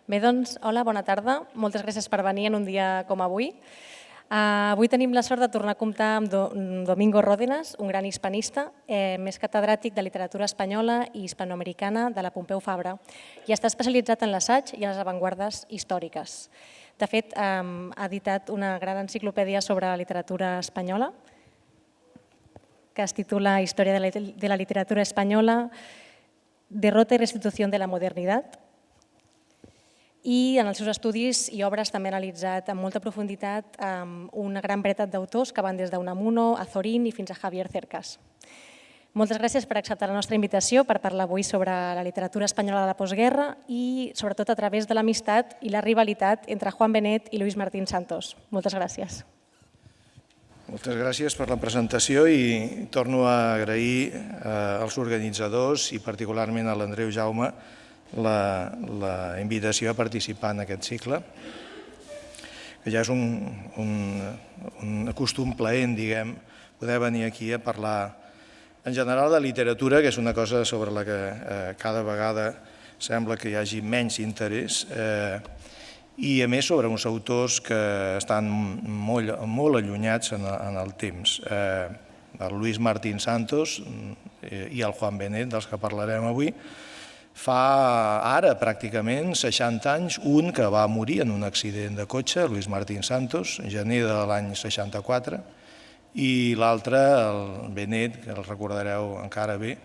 Bé, doncs, hola, bona tarda. Moltes gràcies per venir en un dia com avui. Avui tenim la sort de tornar a comptar amb Domingo Ródenas, un gran hispanista, més catedràtic de literatura espanyola i hispanoamericana de la Pompeu Fabra, i està especialitzat en l'assaig i en les avantguardes històriques. De fet, ha editat una gran enciclopèdia sobre la literatura espanyola, que es titula Història de la literatura espanyola, derrota i restitució de la modernitat. I en els seus estudis i obres també ha analitzat amb molta profunditat una gran varietat d'autors que van des d'Unamuno, Azorín i fins a Javier Cercas. Moltes gràcies per acceptar la nostra invitació per parlar avui sobre la literatura espanyola de la postguerra i sobretot a través de l'amistat i la rivalitat entre Juan Benet i Luis Martín Santos. Moltes gràcies. Moltes gràcies per la presentació i torno a agrair als organitzadors i particularment a l'Andreu Jaume la invitació a participar en aquest cicle, que ja és un costum plaent, diguem, poder venir aquí a parlar en general de literatura, que és una cosa sobre la que cada vegada sembla que hi hagi menys interès, i a més sobre uns autors que estan molt allunyats en el temps. El Luis Martín Santos i el Juan Benet, dels que parlarem avui, fa ara pràcticament 60 anys, un que va morir en un accident de cotxe, Luis Martín Santos, gener de l'any 64, i l'altre, el Benet, que el recordareu encara bé,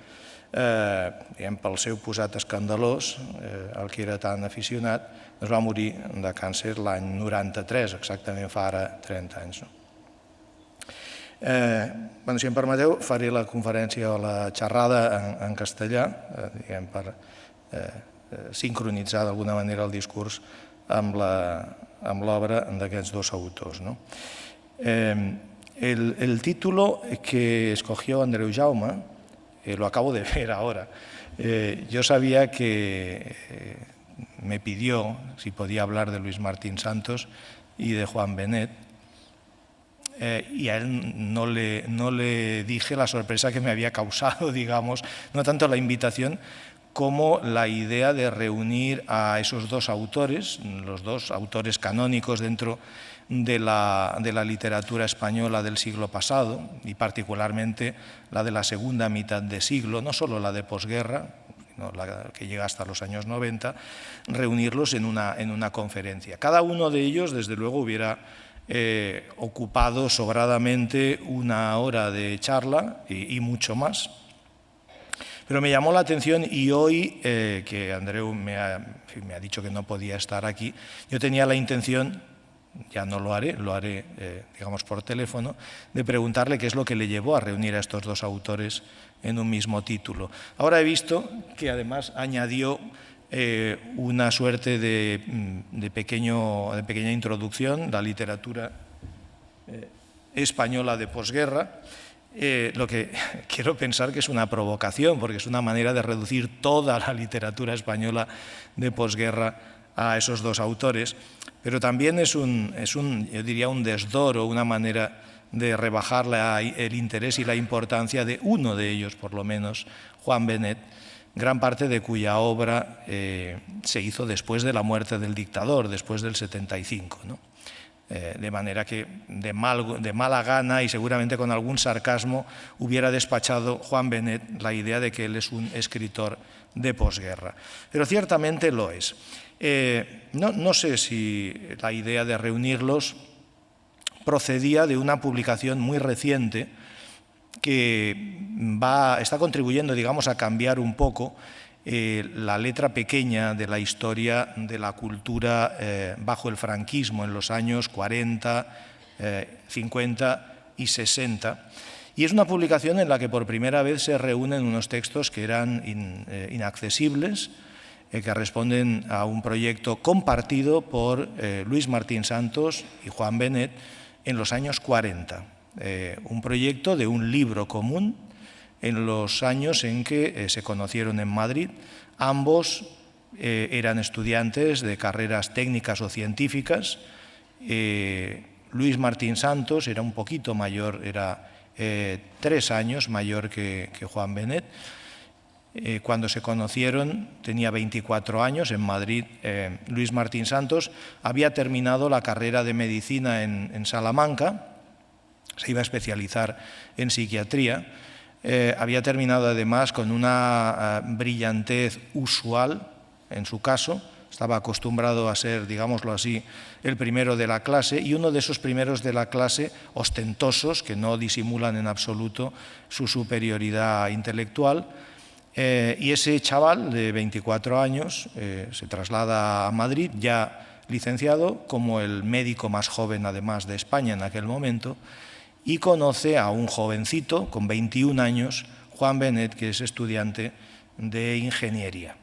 pel seu posat escandalós, el que era tan aficionat, es va morir de càncer l'any 93, exactament fa ara 30 anys. Si em permeteu, faré la conferència o la xerrada en castellà, diguem, per sincronitzar d'alguna manera el discurs amb l'obra d'aquests dos autors. El título que escogió Andreu Jaume, lo acabo de ver ahora, yo sabía que me pidió si podía hablar de Luis Martín Santos y de Juan Benet, y a él no le dije la sorpresa que me había causado, digamos, no tanto la invitación como la idea de reunir a esos dos autores, los dos autores canónicos dentro de la literatura española del siglo pasado, y particularmente la de la segunda mitad de siglo, no solo la de posguerra, sino la que llega hasta los años 90, reunirlos en una conferencia. Cada uno de ellos, desde luego, hubiera ocupado sobradamente una hora de charla y mucho más. Pero me llamó la atención y hoy, que Andreu me ha dicho que no podía estar aquí, yo tenía la intención, ya no lo haré, digamos por teléfono, de preguntarle qué es lo que le llevó a reunir a estos dos autores en un mismo título. Ahora he visto que además añadió una suerte de pequeña introducción, la literatura española de posguerra, lo que quiero pensar que es una provocación, porque es una manera de reducir toda la literatura española de posguerra a esos dos autores, pero también es yo diría, un desdoro, una manera de rebajar el interés y la importancia de uno de ellos, por lo menos, Juan Benet, gran parte de cuya obra se hizo después de la muerte del dictador, después del 75, ¿no? De manera que de mala gana y seguramente con algún sarcasmo hubiera despachado Juan Benet la idea de que él es un escritor de posguerra. Pero ciertamente lo es. No sé si la idea de reunirlos procedía de una publicación muy reciente que está contribuyendo, digamos, a cambiar un poco la letra pequeña de la historia de la cultura bajo el franquismo en los años 40, 50 y 60. Y es una publicación en la que por primera vez se reúnen unos textos que eran inaccesibles, que responden a un proyecto compartido por Luis Martín Santos y Juan Benet en los años 40. Un proyecto de un libro común en los años en que se conocieron en Madrid. Ambos eran estudiantes de carreras técnicas o científicas. Luis Martín Santos era un poquito mayor, era 3 años mayor que Juan Benet. Cuando se conocieron tenía 24 años en Madrid. Luis Martín Santos había terminado la carrera de medicina en Salamanca, se iba a especializar en psiquiatría. Había terminado además con una brillantez usual en su caso. Estaba acostumbrado a ser, digámoslo así, el primero de la clase, y uno de esos primeros de la clase ostentosos, que no disimulan en absoluto su superioridad intelectual. Y ese chaval de 24 años se traslada a Madrid, ya licenciado, como el médico más joven además de España en aquel momento, y conoce a un jovencito con 21 años, Juan Benet, que es estudiante de ingeniería.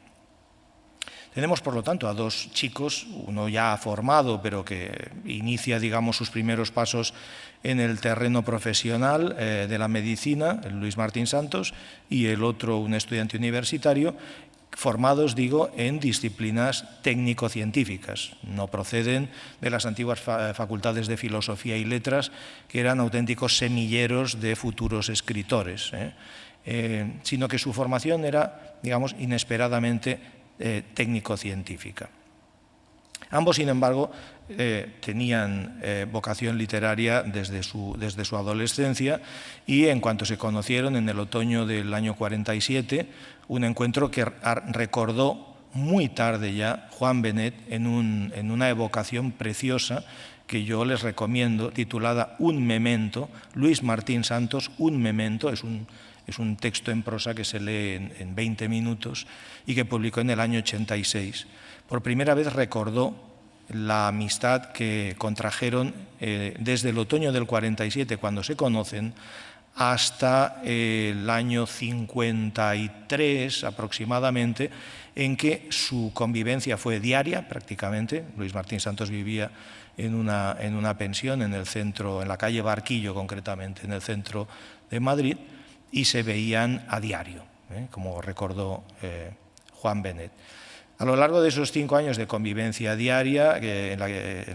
Tenemos, por lo tanto, a dos chicos, uno ya formado, pero que inicia, digamos, sus primeros pasos en el terreno profesional de la medicina, el Luis Martín Santos, y el otro, un estudiante universitario, formados, digo, en disciplinas técnico-científicas. No proceden de las antiguas facultades de Filosofía y Letras, que eran auténticos semilleros de futuros escritores, sino que su formación era, digamos, inesperadamente técnico-científica. Ambos, sin embargo, tenían vocación literaria desde su adolescencia, y en cuanto se conocieron en el otoño del año 47, un encuentro que recordó muy tarde ya Juan Benet en una evocación preciosa que yo les recomiendo, titulada Un memento, Luis Martín Santos, Un memento. Es un texto en prosa que se lee en 20 minutos y que publicó en el año 86. Por primera vez recordó la amistad que contrajeron desde el otoño del 47, cuando se conocen, hasta el año 53 aproximadamente, en que su convivencia fue diaria prácticamente. Luis Martín Santos vivía en una pensión en el centro, en la calle Barquillo concretamente, en el centro de Madrid, y se veían a diario, como recordó Juan Benet. A lo largo de esos 5 años de convivencia diaria, en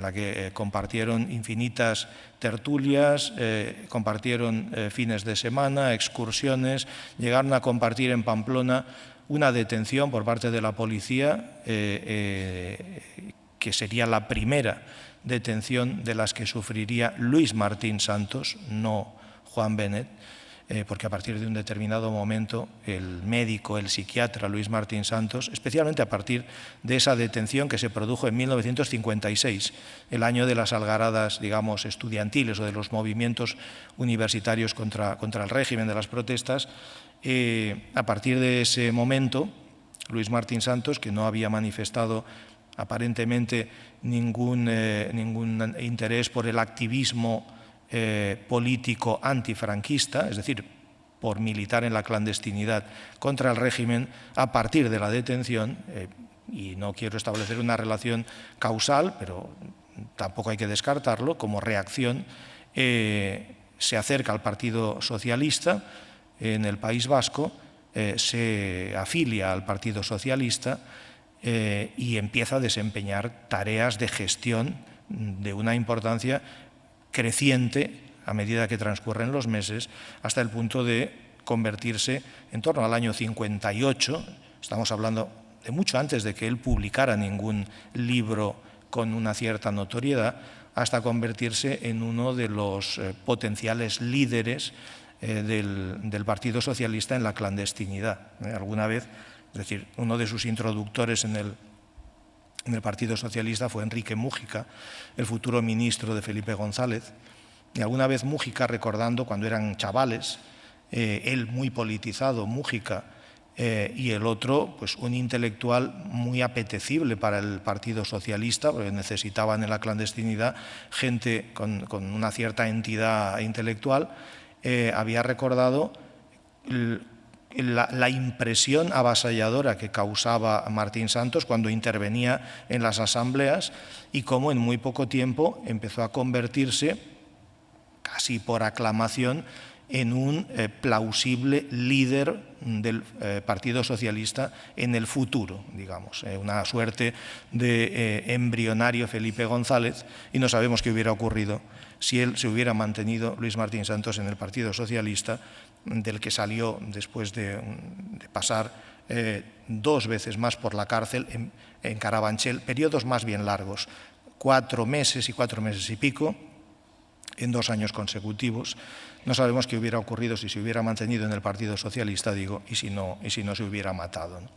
la que compartieron infinitas tertulias, compartieron fines de semana, excursiones, llegaron a compartir en Pamplona una detención por parte de la policía, que sería la primera detención de las que sufriría Luis Martín Santos, no Juan Benet, porque a partir de un determinado momento el médico, el psiquiatra Luis Martín Santos, especialmente a partir de esa detención que se produjo en 1956, el año de las algaradas, digamos, estudiantiles o de los movimientos universitarios contra el régimen, de las protestas, a partir de ese momento, Luis Martín Santos, que no había manifestado aparentemente ningún interés por el activismo político antifranquista, es decir, por militar en la clandestinidad contra el régimen, a partir de la detención, y no quiero establecer una relación causal, pero tampoco hay que descartarlo, como reacción, se acerca al Partido Socialista en el País Vasco, se afilia al Partido Socialista y empieza a desempeñar tareas de gestión de una importancia creciente a medida que transcurren los meses, hasta el punto de convertirse en torno al año 58, estamos hablando de mucho antes de que él publicara ningún libro con una cierta notoriedad, hasta convertirse en uno de los potenciales líderes del Partido Socialista en la clandestinidad. Alguna vez, es decir, uno de sus introductores en el Partido Socialista fue Enrique Múgica, el futuro ministro de Felipe González. Y alguna vez Múgica, recordando cuando eran chavales, él muy politizado, Múgica, y el otro, pues un intelectual muy apetecible para el Partido Socialista, porque necesitaban en la clandestinidad gente con una cierta entidad intelectual, había recordado la impresión avasalladora que causaba Martín Santos cuando intervenía en las asambleas, y cómo en muy poco tiempo empezó a convertirse, casi por aclamación, en un plausible líder del Partido Socialista en el futuro, digamos, una suerte de embrionario Felipe González, y no sabemos qué hubiera ocurrido si él se hubiera mantenido, Luis Martín Santos, en el Partido Socialista, del que salió después de pasar 2 veces más por la cárcel en Carabanchel, periodos más bien largos, 4 meses y 4 meses y pico, en 2 años consecutivos. No sabemos qué hubiera ocurrido si se hubiera mantenido en el Partido Socialista, digo, y si no se hubiera matado, ¿no?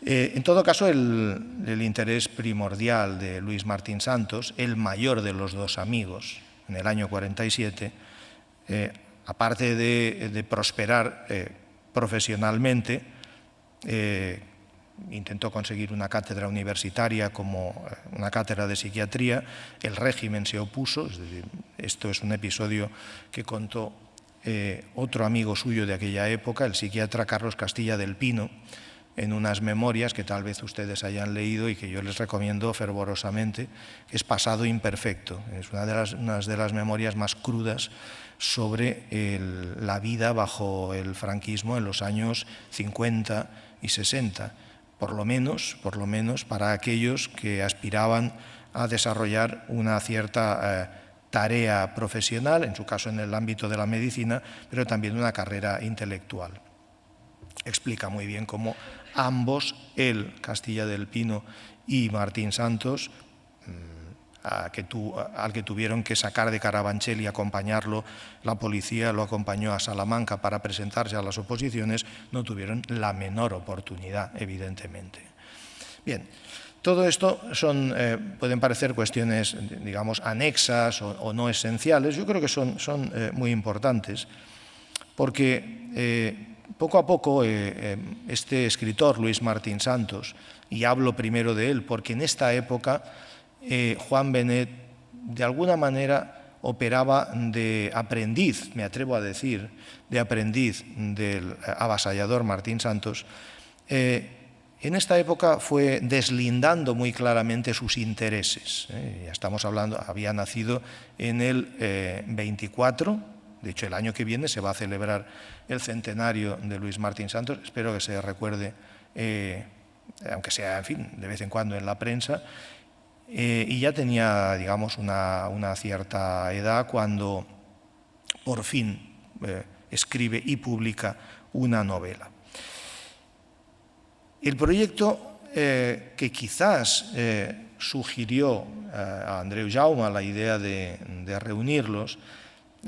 En todo caso, el interés primordial de Luis Martín Santos, el mayor de los 2 amigos, en el año 47, aparte de prosperar profesionalmente, intentó conseguir una cátedra universitaria como una cátedra de psiquiatría. El régimen se opuso, es decir, esto es un episodio que contó otro amigo suyo de aquella época, el psiquiatra Carlos Castilla del Pino, en unas memorias que tal vez ustedes hayan leído y que yo les recomiendo fervorosamente, que es Pasado imperfecto. Es una de las memorias más crudas sobre la vida bajo el franquismo en los años 50 y 60, por lo menos para aquellos que aspiraban a desarrollar una cierta tarea profesional, en su caso en el ámbito de la medicina, pero también una carrera intelectual. Explica muy bien cómo ambos, él, Castilla del Pino, y Martín Santos, al que tuvieron que sacar de Carabanchel y acompañarlo, la policía lo acompañó a Salamanca para presentarse a las oposiciones, no tuvieron la menor oportunidad, evidentemente. Bien, todo esto pueden parecer cuestiones, digamos, anexas o no esenciales. Yo creo que son muy importantes, porque poco a poco este escritor, Luis Martín Santos, y hablo primero de él, porque en esta época Juan Benet de alguna manera operaba de aprendiz, me atrevo a decir, de aprendiz del avasallador Martín Santos. En esta época fue deslindando muy claramente sus intereses. Ya estamos hablando, había nacido en el 24, de hecho el año que viene se va a celebrar el centenario de Luis Martín Santos, espero que se recuerde, aunque sea, en fin, de vez en cuando en la prensa, y ya tenía, digamos, una cierta edad cuando por fin escribe y publica una novela. El proyecto que quizás sugirió a Andreu Jaume la idea de reunirlos,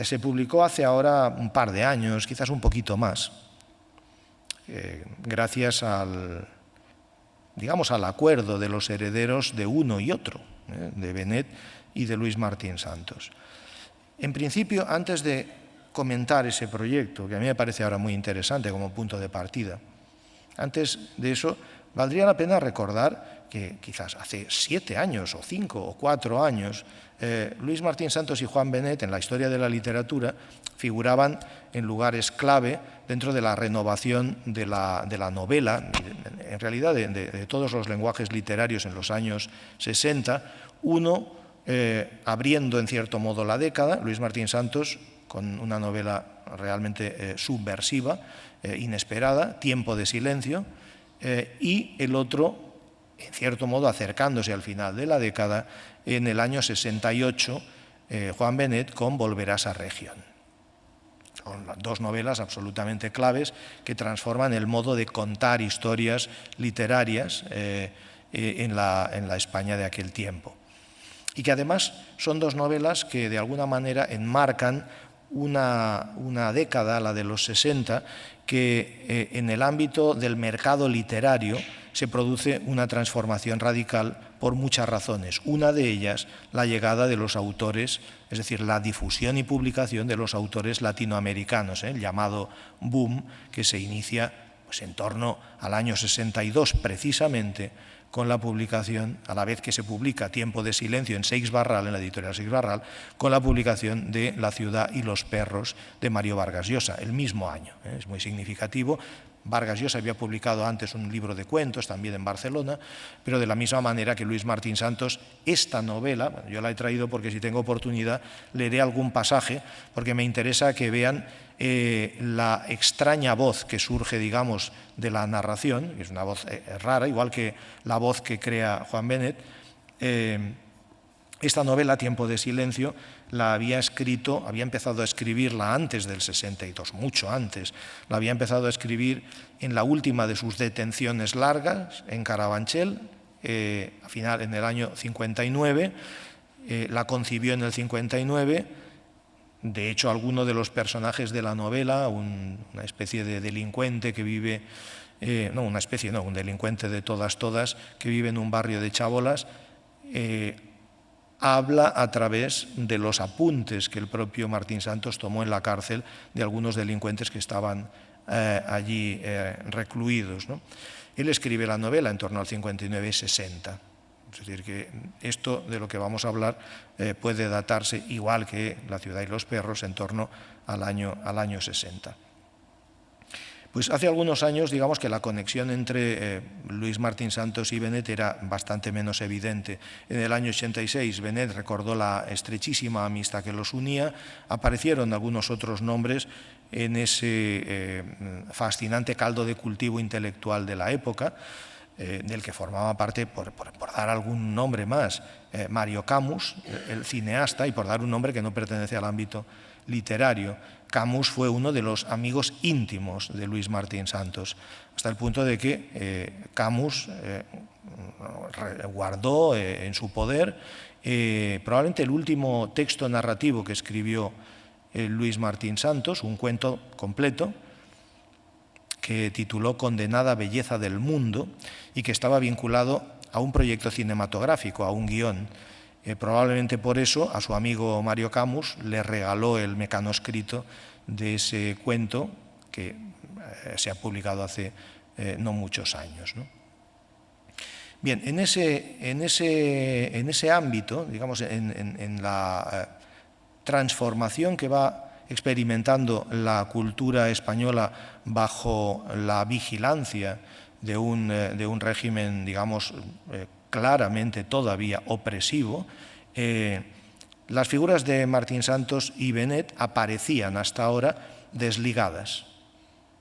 se publicó hace ahora un par de años, quizás un poquito más, gracias al acuerdo de los herederos de uno y otro, de Benet y de Luis Martín Santos. En principio, antes de comentar ese proyecto, que a mí me parece ahora muy interesante como punto de partida, antes de eso, valdría la pena recordar que quizás hace 7 años, o 5 o 4 años, Luis Martín Santos y Juan Benet en la historia de la literatura figuraban en lugares clave dentro de la renovación de la novela, en realidad de todos los lenguajes literarios en los años 60, uno abriendo en cierto modo la década, Luis Martín Santos con una novela realmente subversiva, inesperada, Tiempo de silencio, y el otro, en cierto modo, acercándose al final de la década, en el año 68, Juan Benet con Volverás a Región. Son 2 novelas absolutamente claves que transforman el modo de contar historias literarias en la España de aquel tiempo. Y que además son 2 novelas que de alguna manera enmarcan una década, la de los 60, que en el ámbito del mercado literario se produce una transformación radical por muchas razones. Una de ellas, la llegada de los autores, es decir, la difusión y publicación de los autores latinoamericanos, el llamado boom que se inicia pues, en torno al año 62 precisamente, con la publicación, a la vez que se publica Tiempo de silencio en Seix Barral, en la editorial Seix Barral, con la publicación de La ciudad y los perros de Mario Vargas Llosa, el mismo año. Es muy significativo. Vargas Llosa había publicado antes un libro de cuentos, también en Barcelona, pero de la misma manera que Luis Martín Santos, esta novela, yo la he traído porque si tengo oportunidad leeré algún pasaje, porque me interesa que vean la extraña voz que surge, digamos, de la narración, que es una voz rara, igual que la voz que crea Juan Benet, Esta novela, Tiempo de silencio, la había escrito, había empezado a escribirla antes del 62, mucho antes. La había empezado a escribir en la última de sus detenciones largas, en Carabanchel, al final en el año 59. La concibió en el 59. De hecho, alguno de los personajes de la novela, una especie de delincuente que vive, un delincuente de todas, que vive en un barrio de chabolas, habla a través de los apuntes que el propio Martín Santos tomó en la cárcel de algunos delincuentes que estaban allí recluidos, ¿no? Él escribe la novela en torno al 59-60. Es decir, que esto de lo que vamos a hablar puede datarse, igual que La ciudad y los perros, en torno al año 60. Pues hace algunos años, digamos que la conexión entre Luis Martín Santos y Benet era bastante menos evidente. En el año 86, Benet recordó la estrechísima amistad que los unía. Aparecieron algunos otros nombres en ese fascinante caldo de cultivo intelectual de la época, del que formaba parte, por dar algún nombre más, Mario Camus, el cineasta, y por dar un nombre que no pertenece al ámbito literario. Camus fue uno de los amigos íntimos de Luis Martín Santos, hasta el punto de que Camus guardó en su poder probablemente el último texto narrativo que escribió Luis Martín Santos, un cuento completo que tituló Condenada belleza del mundo y que estaba vinculado a un proyecto cinematográfico, a un guión. Probablemente por eso a su amigo Mario Camus le regaló el mecanoscrito de ese cuento que se ha publicado hace no muchos años, ¿no? Bien, en ese ámbito, digamos, en la transformación que va experimentando la cultura española bajo la vigilancia de un régimen, digamos, claramente todavía opresivo, las figuras de Martín Santos y Benet aparecían hasta ahora desligadas.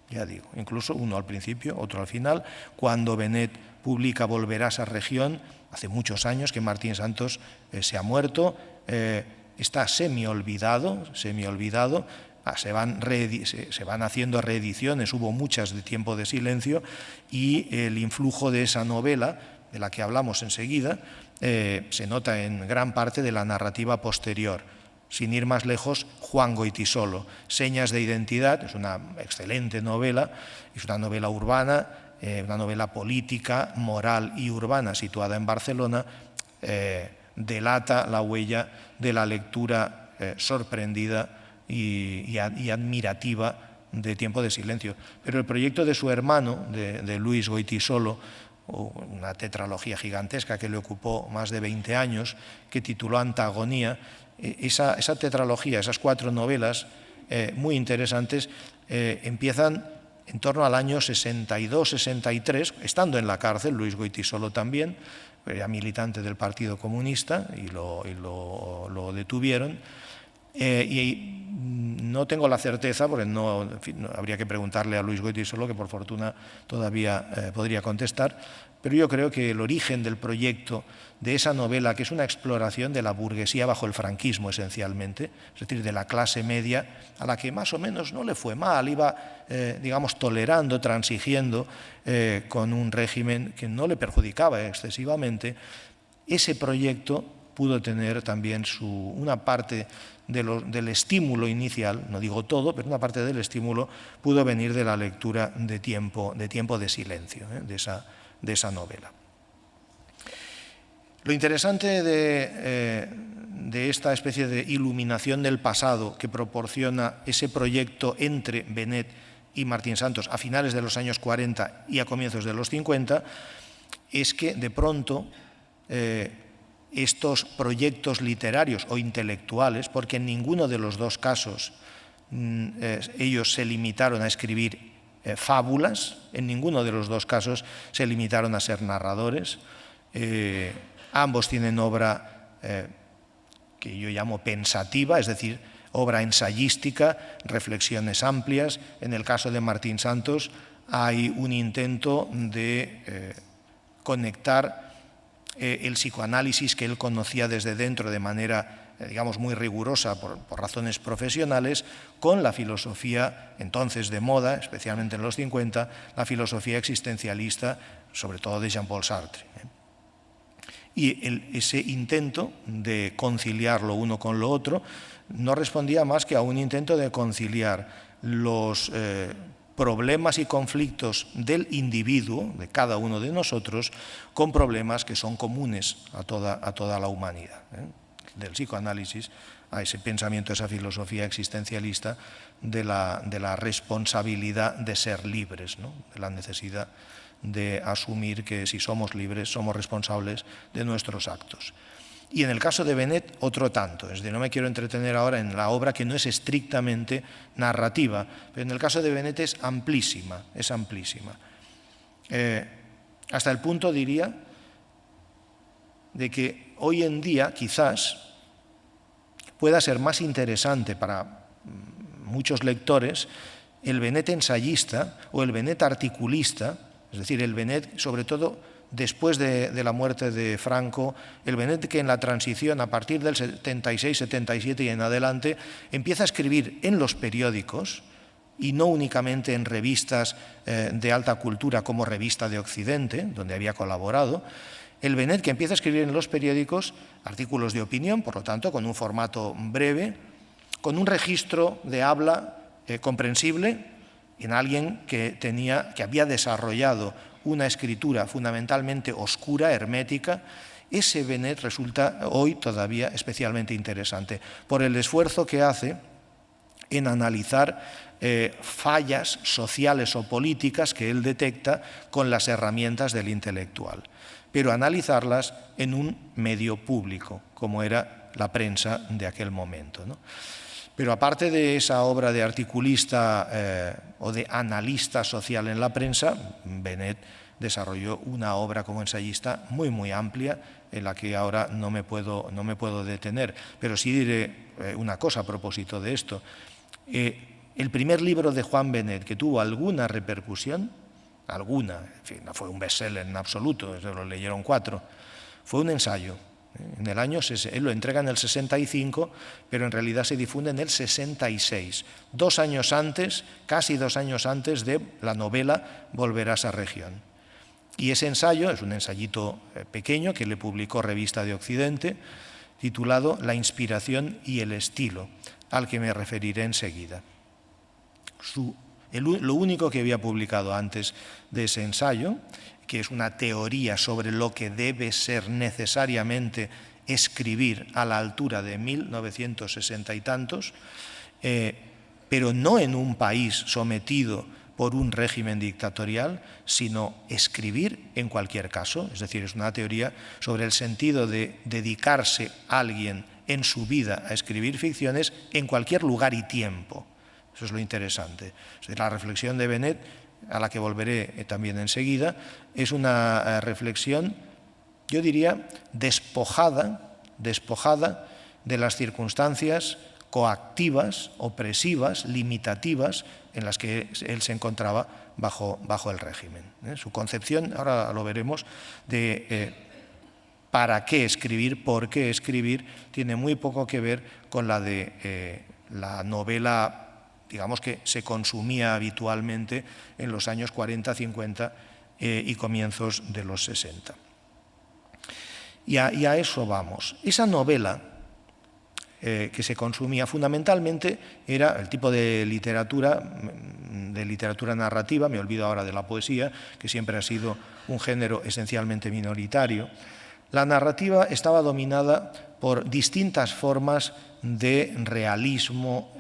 Ya digo, incluso uno al principio, otro al final. Cuando Benet publica Volverás a Región, hace muchos años que Martín Santos se ha muerto, está semi-olvidado, se van haciendo reediciones, hubo muchas de Tiempo de silencio, y el influjo de esa novela, de la que hablamos enseguida, se nota en gran parte de la narrativa posterior. Sin ir más lejos, Juan Goytisolo, Señas de identidad, es una excelente novela, es una novela urbana, una novela política, moral y urbana situada en Barcelona, delata la huella de la lectura sorprendida y admirativa de Tiempo de silencio. Pero el proyecto de su hermano, de Luis Goytisolo, una tetralogía gigantesca que le ocupó más de 20 años, que tituló Antagonía, esa tetralogía, esas 4 novelas muy interesantes, empiezan en torno al año 62-63, estando en la cárcel, Luis Goytisolo también, era militante del Partido Comunista y lo detuvieron. Y no tengo la certeza, porque no habría que preguntarle a Luis Goytisolo, que por fortuna todavía podría contestar, pero yo creo que el origen del proyecto de esa novela, que es una exploración de la burguesía bajo el franquismo esencialmente, es decir, de la clase media, a la que más o menos no le fue mal, iba, digamos, tolerando, transigiendo con un régimen que no le perjudicaba excesivamente, ese proyecto pudo tener también una parte del estímulo inicial, no digo todo, pero una parte del estímulo pudo venir de la lectura de Tiempo de silencio, de esa novela. Lo interesante de esta especie de iluminación del pasado que proporciona ese proyecto entre Benet y Martín Santos a finales de los años 40 y a comienzos de los 50 es que de pronto estos proyectos literarios o intelectuales, porque en ninguno de los dos casos ellos se limitaron a escribir fábulas, en ninguno de los dos casos se limitaron a ser narradores, ambos tienen obra que yo llamo pensativa, es decir, obra ensayística, reflexiones amplias. En el caso de Martín Santos hay un intento de conectar el psicoanálisis que él conocía desde dentro de manera, digamos, muy rigurosa por razones profesionales, con la filosofía entonces de moda, especialmente en los 50, la filosofía existencialista, sobre todo de Jean-Paul Sartre. Y ese intento de conciliar lo uno con lo otro no respondía más que a un intento de conciliar los problemas y conflictos del individuo, de cada uno de nosotros, con problemas que son comunes a toda la humanidad. Del psicoanálisis a ese pensamiento, a esa filosofía existencialista de la responsabilidad de ser libres, ¿no? De la necesidad de asumir que si somos libres somos responsables de nuestros actos. Y en el caso de Benet, otro tanto. Es decir, no me quiero entretener ahora en la obra que no es estrictamente narrativa, pero en el caso de Benet es amplísima, es amplísima. Hasta el punto, diría, de que hoy en día quizás pueda ser más interesante para muchos lectores el Benet ensayista o el Benet articulista, es decir, el Benet, sobre todo, después de la muerte de Franco, el Benet que en la transición, a partir del 76, 77 y en adelante, empieza a escribir en los periódicos y no únicamente en revistas de alta cultura como Revista de Occidente, donde había colaborado. El Benet que empieza a escribir en los periódicos artículos de opinión, por lo tanto, con un formato breve, con un registro de habla comprensible en alguien que había desarrollado una escritura fundamentalmente oscura, hermética. Ese Benet resulta hoy todavía especialmente interesante por el esfuerzo que hace en analizar fallas sociales o políticas que él detecta con las herramientas del intelectual, pero analizarlas en un medio público, como era la prensa de aquel momento, ¿no? Pero aparte de esa obra de articulista o de analista social en la prensa, Benet desarrolló una obra como ensayista muy, muy amplia, en la que ahora no me puedo detener. Pero sí diré una cosa a propósito de esto. El primer libro de Juan Benet que tuvo alguna repercusión, en fin, no fue un bestseller en absoluto, lo leyeron 4, fue un ensayo. En el año, él lo entrega en el 65, pero en realidad se difunde en el 66, 2 años antes, casi 2 años antes de la novela Volverás a Región. Y ese ensayo es un ensayito pequeño que le publicó Revista de Occidente, titulado La inspiración y el estilo, al que me referiré enseguida. Lo único que había publicado antes de ese ensayo, que es una teoría sobre lo que debe ser necesariamente escribir a la altura de 1960 y tantos, pero no en un país sometido por un régimen dictatorial, sino escribir en cualquier caso. Es decir, es una teoría sobre el sentido de dedicarse a alguien en su vida a escribir ficciones en cualquier lugar y tiempo. Eso es lo interesante. La reflexión de Benet, a la que volveré también enseguida, es una reflexión, yo diría, despojada de las circunstancias coactivas, opresivas, limitativas en las que él se encontraba bajo el régimen. Su concepción, ahora lo veremos, de para qué escribir, por qué escribir, tiene muy poco que ver con la de la novela, digamos, que se consumía habitualmente en los años 40, 50 y comienzos de los 60. Y a eso vamos. Esa novela que se consumía fundamentalmente era el tipo de literatura narrativa, me olvido ahora de la poesía, que siempre ha sido un género esencialmente minoritario. La narrativa estaba dominada por distintas formas de realismo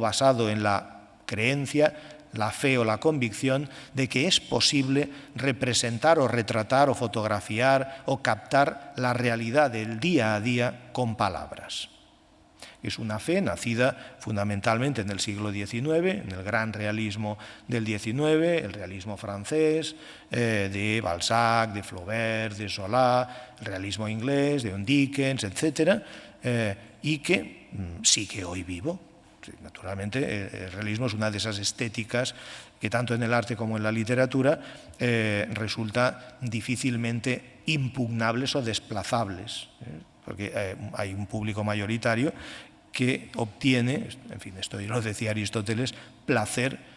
basado en la creencia, la fe o la convicción de que es posible representar o retratar o fotografiar o captar la realidad del día a día con palabras. Es una fe nacida fundamentalmente en el siglo XIX, en el gran realismo del XIX, el realismo francés, de Balzac, de Flaubert, de Zola, el realismo inglés, de Dickens, etc., y que sigue hoy vivo. Sí, naturalmente, el realismo es una de esas estéticas que tanto en el arte como en la literatura resulta difícilmente impugnables o desplazables, porque hay un público mayoritario que obtiene, en fin, esto lo decía Aristóteles, placer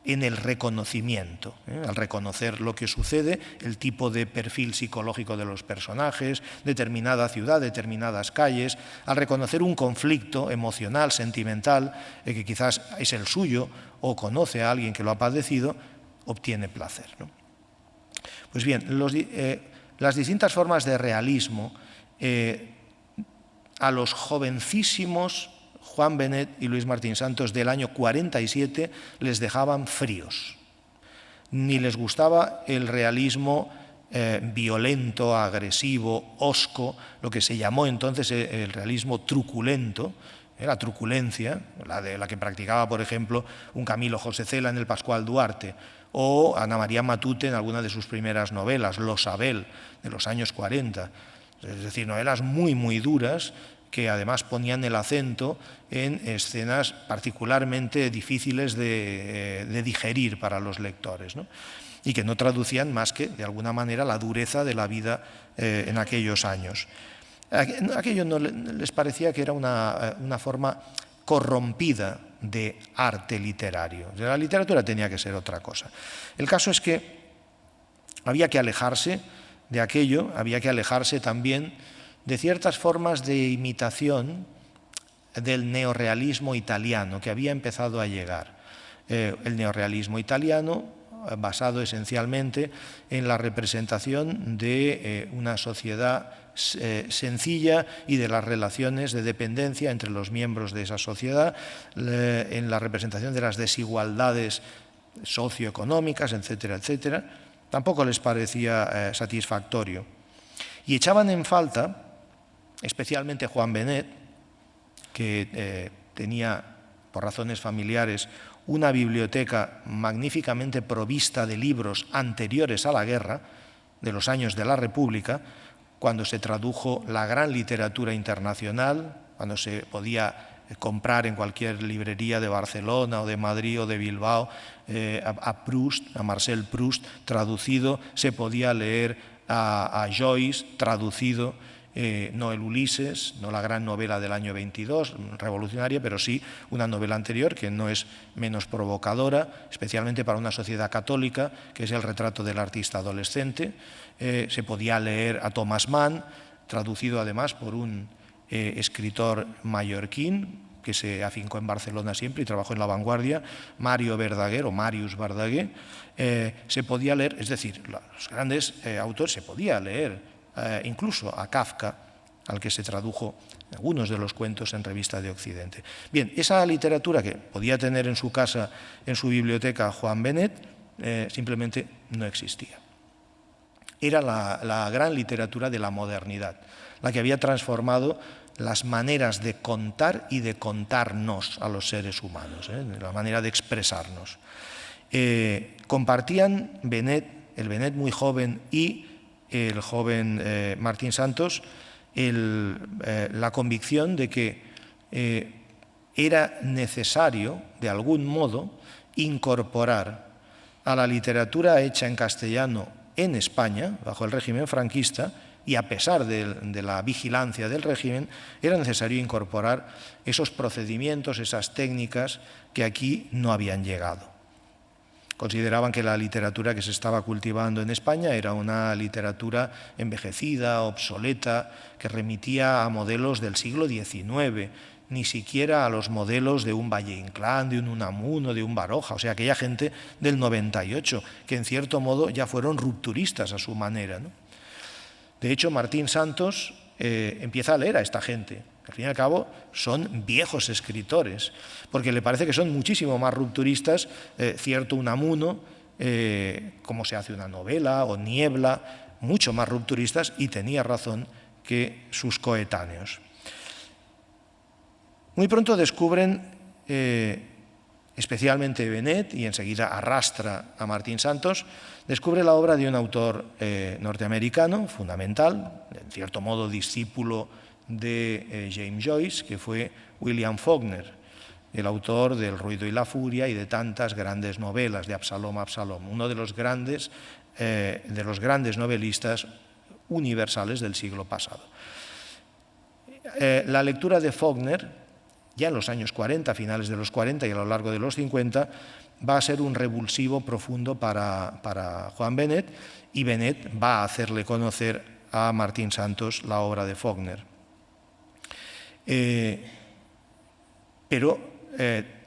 en el reconocimiento, al reconocer lo que sucede, el tipo de perfil psicológico de los personajes, determinada ciudad, determinadas calles, al reconocer un conflicto emocional, sentimental, que quizás es el suyo o conoce a alguien que lo ha padecido, obtiene placer, ¿no? Pues bien, las distintas formas de realismo a los jovencísimos Juan Benet y Luis Martín Santos del año 47 les dejaban fríos. Ni les gustaba el realismo violento, agresivo, hosco, lo que se llamó entonces el realismo truculento, la truculencia, la que practicaba, por ejemplo, un Camilo José Cela en el Pascual Duarte, o Ana María Matute en alguna de sus primeras novelas, Los Abel, de los años 40. Es decir, novelas muy, muy duras, que además ponían el acento en escenas particularmente difíciles de digerir para los lectores, ¿no? Y que no traducían más que, de alguna manera, la dureza de la vida en aquellos años. Aquello no les parecía que era una forma corrompida de arte literario. La literatura tenía que ser otra cosa. El caso es que había que alejarse de aquello, había que alejarse también de ciertas formas de imitación del neorrealismo italiano que había empezado a llegar. El neorrealismo italiano, basado esencialmente en la representación de una sociedad sencilla y de las relaciones de dependencia entre los miembros de esa sociedad, en la representación de las desigualdades socioeconómicas, etcétera, etcétera, tampoco les parecía satisfactorio. Y echaban en falta, especialmente Juan Benet, que tenía, por razones familiares, una biblioteca magníficamente provista de libros anteriores a la guerra, de los años de la República, cuando se tradujo la gran literatura internacional, cuando se podía comprar en cualquier librería de Barcelona o de Madrid o de Bilbao a Proust, a Marcel Proust, traducido, se podía leer a Joyce, traducido, no el Ulises, no la gran novela del año 22, revolucionaria, pero sí una novela anterior que no es menos provocadora, especialmente para una sociedad católica, que es El retrato del artista adolescente. Se podía leer a Thomas Mann, traducido además por un escritor mallorquín que se afincó en Barcelona siempre y trabajó en La Vanguardia, Mario Verdaguer o Marius Verdaguer. Se podía leer, es decir, los grandes autores se podía leer, incluso a Kafka, al que se tradujo algunos de los cuentos en Revista de Occidente. Bien, esa literatura que podía tener en su casa, en su biblioteca, Juan Benet, simplemente no existía. Era la gran literatura de la modernidad, la que había transformado las maneras de contar y de contarnos a los seres humanos, la manera de expresarnos. Compartían el Benet muy joven y el joven Martín Santos la convicción de que era necesario, de algún modo, incorporar a la literatura hecha en castellano en España, bajo el régimen franquista, y a pesar de la vigilancia del régimen, era necesario incorporar esos procedimientos, esas técnicas que aquí no habían llegado. Consideraban que la literatura que se estaba cultivando en España era una literatura envejecida, obsoleta, que remitía a modelos del siglo XIX, ni siquiera a los modelos de un Valle Inclán, de un Unamuno, de un Baroja, o sea, aquella gente del 98, que en cierto modo ya fueron rupturistas a su manera, ¿no? De hecho, Martín Santos empieza a leer a esta gente. Al fin y al cabo, son viejos escritores, porque le parece que son muchísimo más rupturistas, cierto Unamuno, cómo se hace una novela, o Niebla, mucho más rupturistas, y tenía razón, que sus coetáneos. Muy pronto descubren, especialmente Benet, y enseguida arrastra a Martín Santos, descubre la obra de un autor norteamericano, fundamental, en cierto modo discípulo de James Joyce, que fue William Faulkner. el autor del Ruido y la Furia y de tantas grandes novelas, de Absalom, uno de los grandes novelistas universales del siglo pasado. La lectura de Faulkner, ya en los años 40, finales de los 40 y a lo largo de los 50, va a ser un revulsivo profundo para Joan Benet, y Benet va a hacerle conocer a Martín Santos la obra de Faulkner. Pero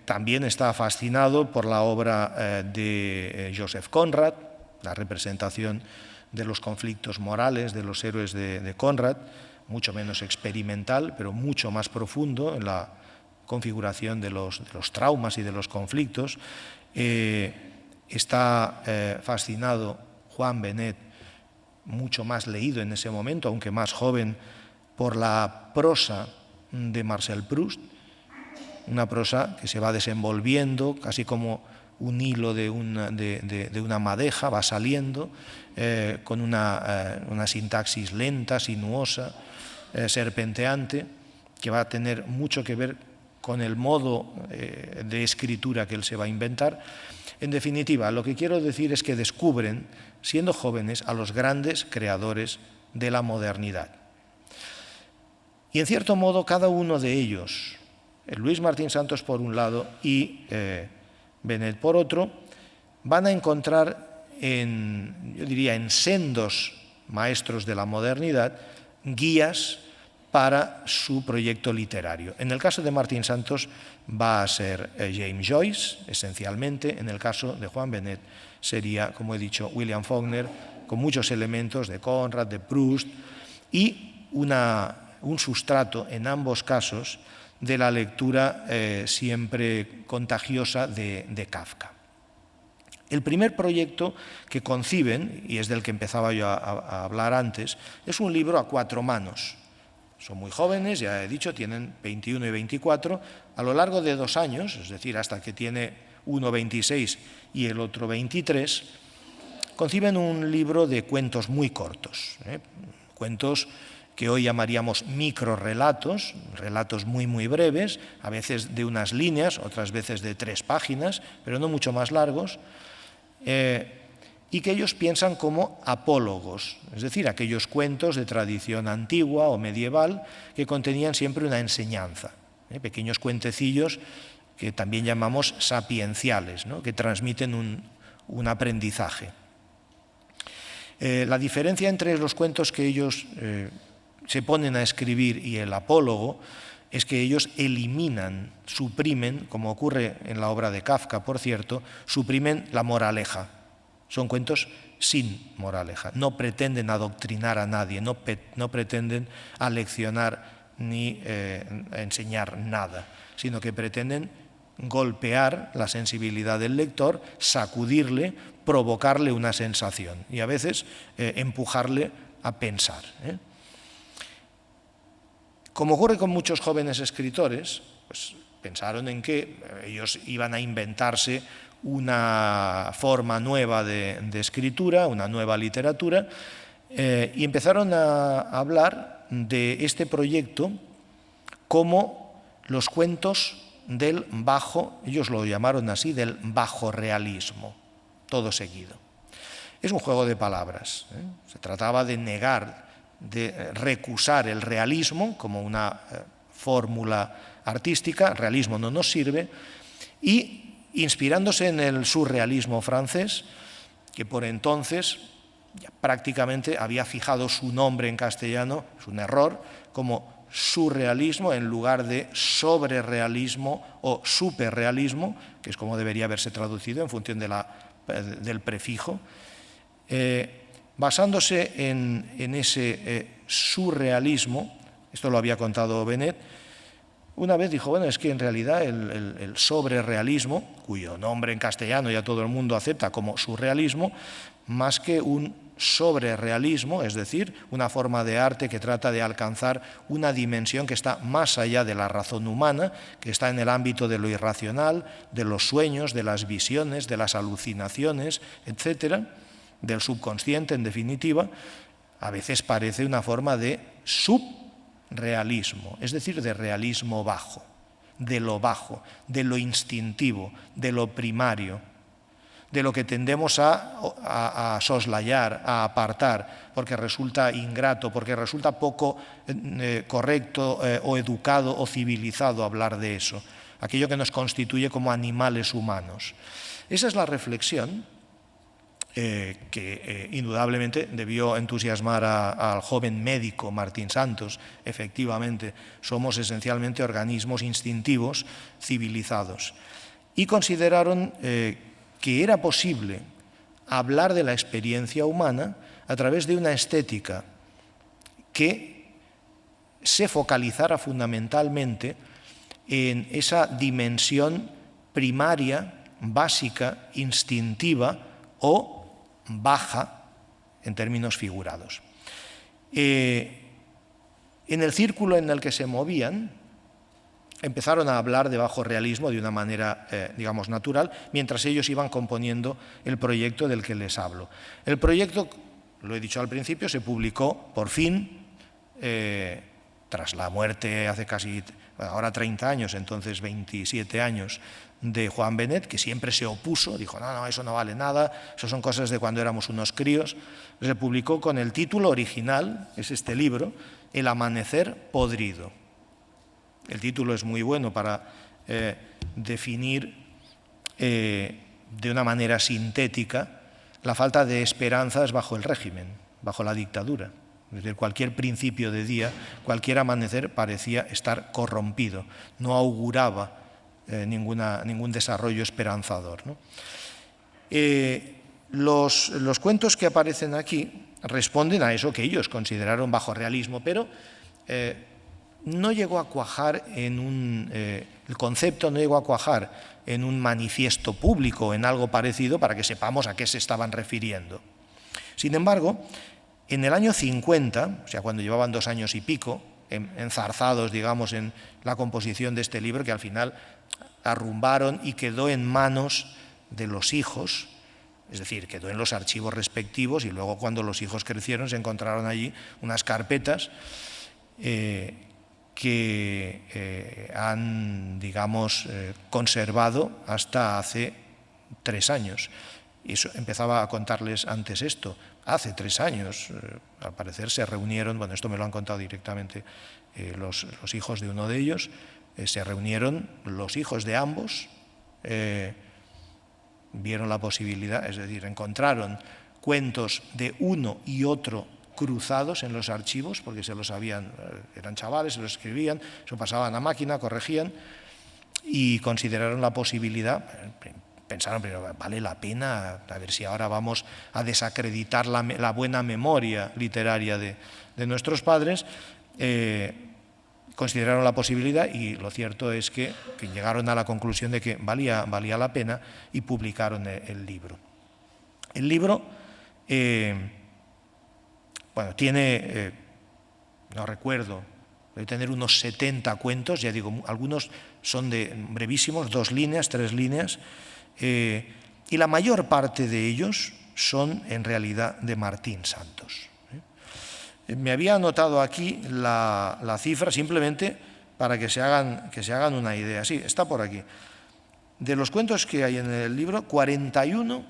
también está fascinado por la obra de Joseph Conrad, la representación de los conflictos morales de los héroes de Conrad, mucho menos experimental, pero mucho más profundo en la configuración de los traumas y de los conflictos. Está fascinado Joan Benet, mucho más leído en ese momento, aunque más joven, por la prosa de Marcel Proust, una prosa que se va desenvolviendo casi como un hilo de una madeja, va saliendo con una sintaxis lenta, sinuosa, serpenteante, que va a tener mucho que ver con el modo de escritura que él se va a inventar. En definitiva, lo que quiero decir es que descubren, siendo jóvenes, a los grandes creadores de la modernidad. Y en cierto modo, cada uno de ellos, Luis Martín Santos por un lado y Benet por otro, van a encontrar yo diría, en sendos maestros de la modernidad, guías para su proyecto literario. En el caso de Martín Santos va a ser James Joyce, esencialmente. En el caso de Joan Benet sería, como he dicho, William Faulkner, con muchos elementos de Conrad, de Proust, y un sustrato en ambos casos de la lectura siempre contagiosa de Kafka. El primer proyecto que conciben, y es del que empezaba yo a hablar antes, es un libro a 4 manos. Son muy jóvenes, ya he dicho, tienen 21 y 24. A lo largo de 2 años, es decir, hasta que tiene uno 26 y el otro 23, conciben un libro de cuentos muy cortos, cuentos que hoy llamaríamos microrrelatos, relatos muy, muy breves, a veces de unas líneas, otras veces de 3 páginas, pero no mucho más largos, y que ellos piensan como apólogos, es decir, aquellos cuentos de tradición antigua o medieval que contenían siempre una enseñanza, pequeños cuentecillos que también llamamos sapienciales, ¿no?, que transmiten un aprendizaje. La diferencia entre los cuentos que ellos se ponen a escribir y el apólogo es que ellos eliminan, suprimen, como ocurre en la obra de Kafka, por cierto, suprimen la moraleja. Son cuentos sin moraleja, no pretenden adoctrinar a nadie, no pretenden aleccionar ni enseñar nada, sino que pretenden golpear la sensibilidad del lector, sacudirle, provocarle una sensación y a veces empujarle a pensar. Como ocurre con muchos jóvenes escritores, pues pensaron en que ellos iban a inventarse una forma nueva de escritura, una nueva literatura, y empezaron a hablar de este proyecto como los cuentos del bajo, ellos lo llamaron así, del bajo realismo, todo seguido. Es un juego de palabras, se trataba de negar, de recusar el realismo como una fórmula artística, realismo no nos sirve, y inspirándose en el surrealismo francés, que por entonces ya prácticamente había fijado su nombre en castellano, es un error, como surrealismo en lugar de sobrerealismo o superrealismo, que es como debería haberse traducido en función del prefijo. Basándose en ese surrealismo, esto lo había contado Benet, una vez dijo, bueno, es que en realidad el sobrerealismo, cuyo nombre en castellano ya todo el mundo acepta como surrealismo, más que un sobrerealismo, es decir, una forma de arte que trata de alcanzar una dimensión que está más allá de la razón humana, que está en el ámbito de lo irracional, de los sueños, de las visiones, de las alucinaciones, etcétera, del subconsciente, en definitiva, a veces parece una forma de subrealismo, es decir, de realismo bajo. de lo bajo, de lo instintivo, de lo primario, de lo que tendemos a soslayar, a apartar, porque resulta ingrato, porque resulta poco correcto o educado o civilizado hablar de eso, aquello que nos constituye como animales humanos. Esa es la reflexión que indudablemente debió entusiasmar al joven médico Martín Santos. Efectivamente, somos esencialmente organismos instintivos civilizados. Y consideraron que era posible hablar de la experiencia humana a través de una estética que se focalizara fundamentalmente en esa dimensión primaria, básica, instintiva o baja en términos figurados. En el círculo en el que se movían, empezaron a hablar de bajo realismo de una manera, digamos, natural, mientras ellos iban componiendo el proyecto del que les hablo. El proyecto, lo he dicho al principio, se publicó por fin, tras la muerte hace casi, ahora 30 años, entonces 27 años, de Juan Benet, que siempre se opuso, dijo, no, eso no vale nada, eso son cosas de cuando éramos unos críos. Se publicó con el título original, es este libro, El amanecer podrido. El título es muy bueno para definir de una manera sintética la falta de esperanzas bajo el régimen, bajo la dictadura. Es decir, cualquier principio de día, cualquier amanecer parecía estar corrompido, no auguraba ningún desarrollo esperanzador, ¿no? Los cuentos que aparecen aquí responden a eso que ellos consideraron bajo realismo, pero no llegó a cuajar el concepto no llegó a cuajar en un manifiesto público, en algo parecido, para que sepamos a qué se estaban refiriendo. Sin embargo, en el año 50, o sea, cuando llevaban 2 años y pico, enzarzados, digamos, en la composición de este libro, que al final arrumbaron y quedó en manos de los hijos, es decir, quedó en los archivos respectivos, y luego cuando los hijos crecieron se encontraron allí unas carpetas que han, digamos, conservado hasta hace 3 años. Y eso, empezaba a contarles antes esto. Hace 3 años, al parecer, se reunieron, bueno, esto me lo han contado directamente los hijos de uno de ellos, se reunieron los hijos de ambos, vieron la posibilidad, es decir, encontraron cuentos de uno y otro cruzados en los archivos, porque se los habían, eran chavales, se los escribían, se lo pasaban a máquina, corregían, y consideraron la posibilidad, pensaron, pero vale la pena, a ver si ahora vamos a desacreditar la buena memoria literaria de nuestros padres. Consideraron la posibilidad, y lo cierto es que llegaron a la conclusión de que valía la pena, y publicaron el libro. El libro, bueno, tiene, no recuerdo, debe tener unos 70 cuentos, ya digo, algunos son brevísimos, 2 líneas, 3 líneas, y la mayor parte de ellos son en realidad de Martín Santos. Me había anotado aquí la cifra simplemente para que se hagan una idea. Sí, está por aquí. De los cuentos que hay en el libro, 41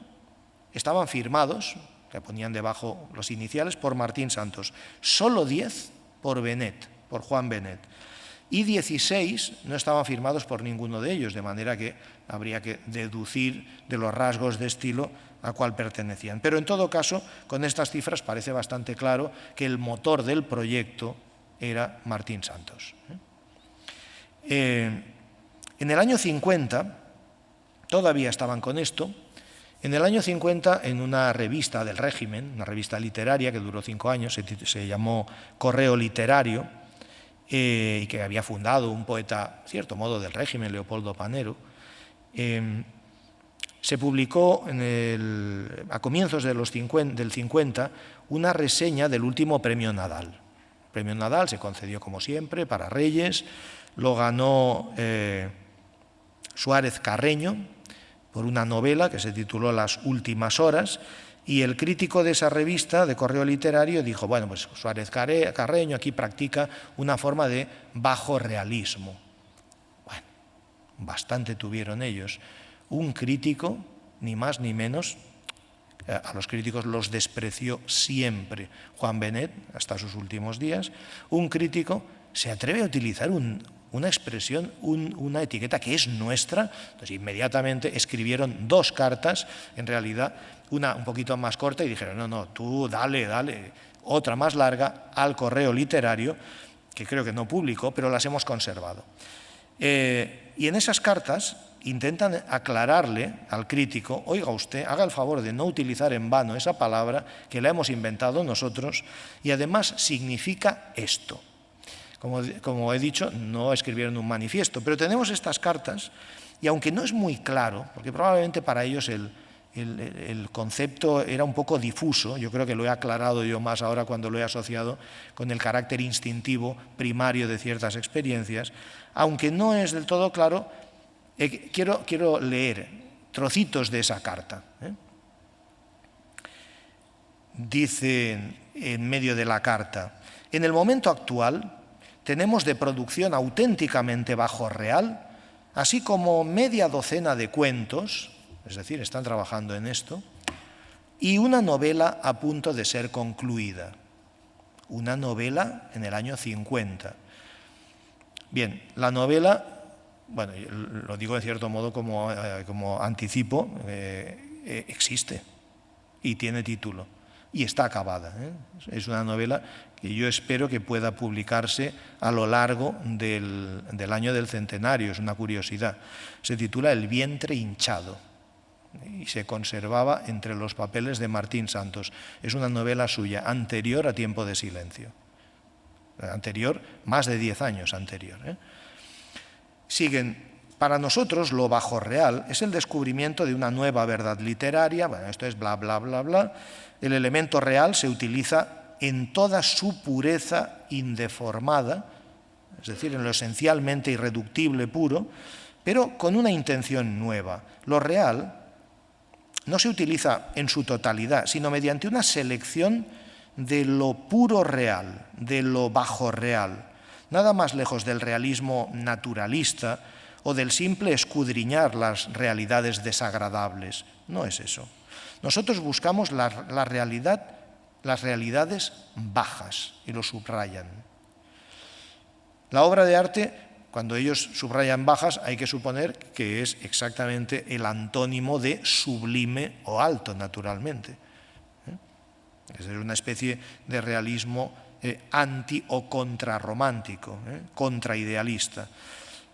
estaban firmados, que ponían debajo los iniciales, por Martín Santos. Solo 10 por Benet, por Juan Benet. Y 16 no estaban firmados por ninguno de ellos, de manera que habría que deducir de los rasgos de estilo a cuál pertenecían. Pero en todo caso, con estas cifras parece bastante claro que el motor del proyecto era Martín Santos. En el año 50, todavía estaban con esto, en el año 50, en una revista del régimen, una revista literaria que duró 5 años, se llamó Correo Literario, y que había fundado un poeta, cierto modo, del régimen, Leopoldo Panero, se publicó a comienzos del 50 una reseña del último Premio Nadal. El Premio Nadal se concedió, como siempre, para Reyes, lo ganó Suárez Carreño por una novela que se tituló Las últimas horas, y el crítico de esa revista, de Correo Literario, dijo, bueno, pues Suárez Carreño aquí practica una forma de bajo realismo. Bueno, bastante tuvieron ellos, un crítico, ni más ni menos, a los críticos los despreció siempre Juan Benet, hasta sus últimos días, un crítico se atreve a utilizar una expresión, una etiqueta que es nuestra. Entonces inmediatamente escribieron 2 cartas, en realidad una un poquito más corta, y dijeron, no, tú dale, otra más larga al Correo Literario, que creo que no publicó, pero las hemos conservado. Y en esas cartas intentan aclararle al crítico, oiga usted, haga el favor de no utilizar en vano esa palabra que la hemos inventado nosotros y además significa esto. Como he dicho, no escribieron un manifiesto, pero tenemos estas cartas y aunque no es muy claro, porque probablemente para ellos el concepto era un poco difuso, yo creo que lo he aclarado yo más ahora cuando lo he asociado con el carácter instintivo primario de ciertas experiencias, aunque no es del todo claro, quiero leer trocitos de esa carta. Dicen en medio de la carta, en el momento actual tenemos de producción auténticamente bajo real, así como media docena de cuentos, es decir, están trabajando en esto, y una novela a punto de ser concluida. Una novela en el año 50. Bien, la novela, bueno, lo digo de cierto modo como anticipo, existe y tiene título y está acabada. Es una novela que yo espero que pueda publicarse a lo largo del año del centenario, es una curiosidad. Se titula El vientre hinchado y se conservaba entre los papeles de Martín Santos. Es una novela suya, anterior a Tiempo de Silencio. Anterior, más de 10 años anterior. Siguen, para nosotros lo bajo real es el descubrimiento de una nueva verdad literaria, bueno, esto es bla, bla, bla, bla. El elemento real se utiliza en toda su pureza indeformada, es decir, en lo esencialmente irreductible puro, pero con una intención nueva. Lo real no se utiliza en su totalidad, sino mediante una selección de lo puro real, de lo bajo real, nada más lejos del realismo naturalista o del simple escudriñar las realidades desagradables. No es eso. Nosotros buscamos las realidades bajas, y lo subrayan. La obra de arte, cuando ellos subrayan bajas, hay que suponer que es exactamente el antónimo de sublime o alto, naturalmente. Es una especie de realismo anti o contrarromántico, contraidealista.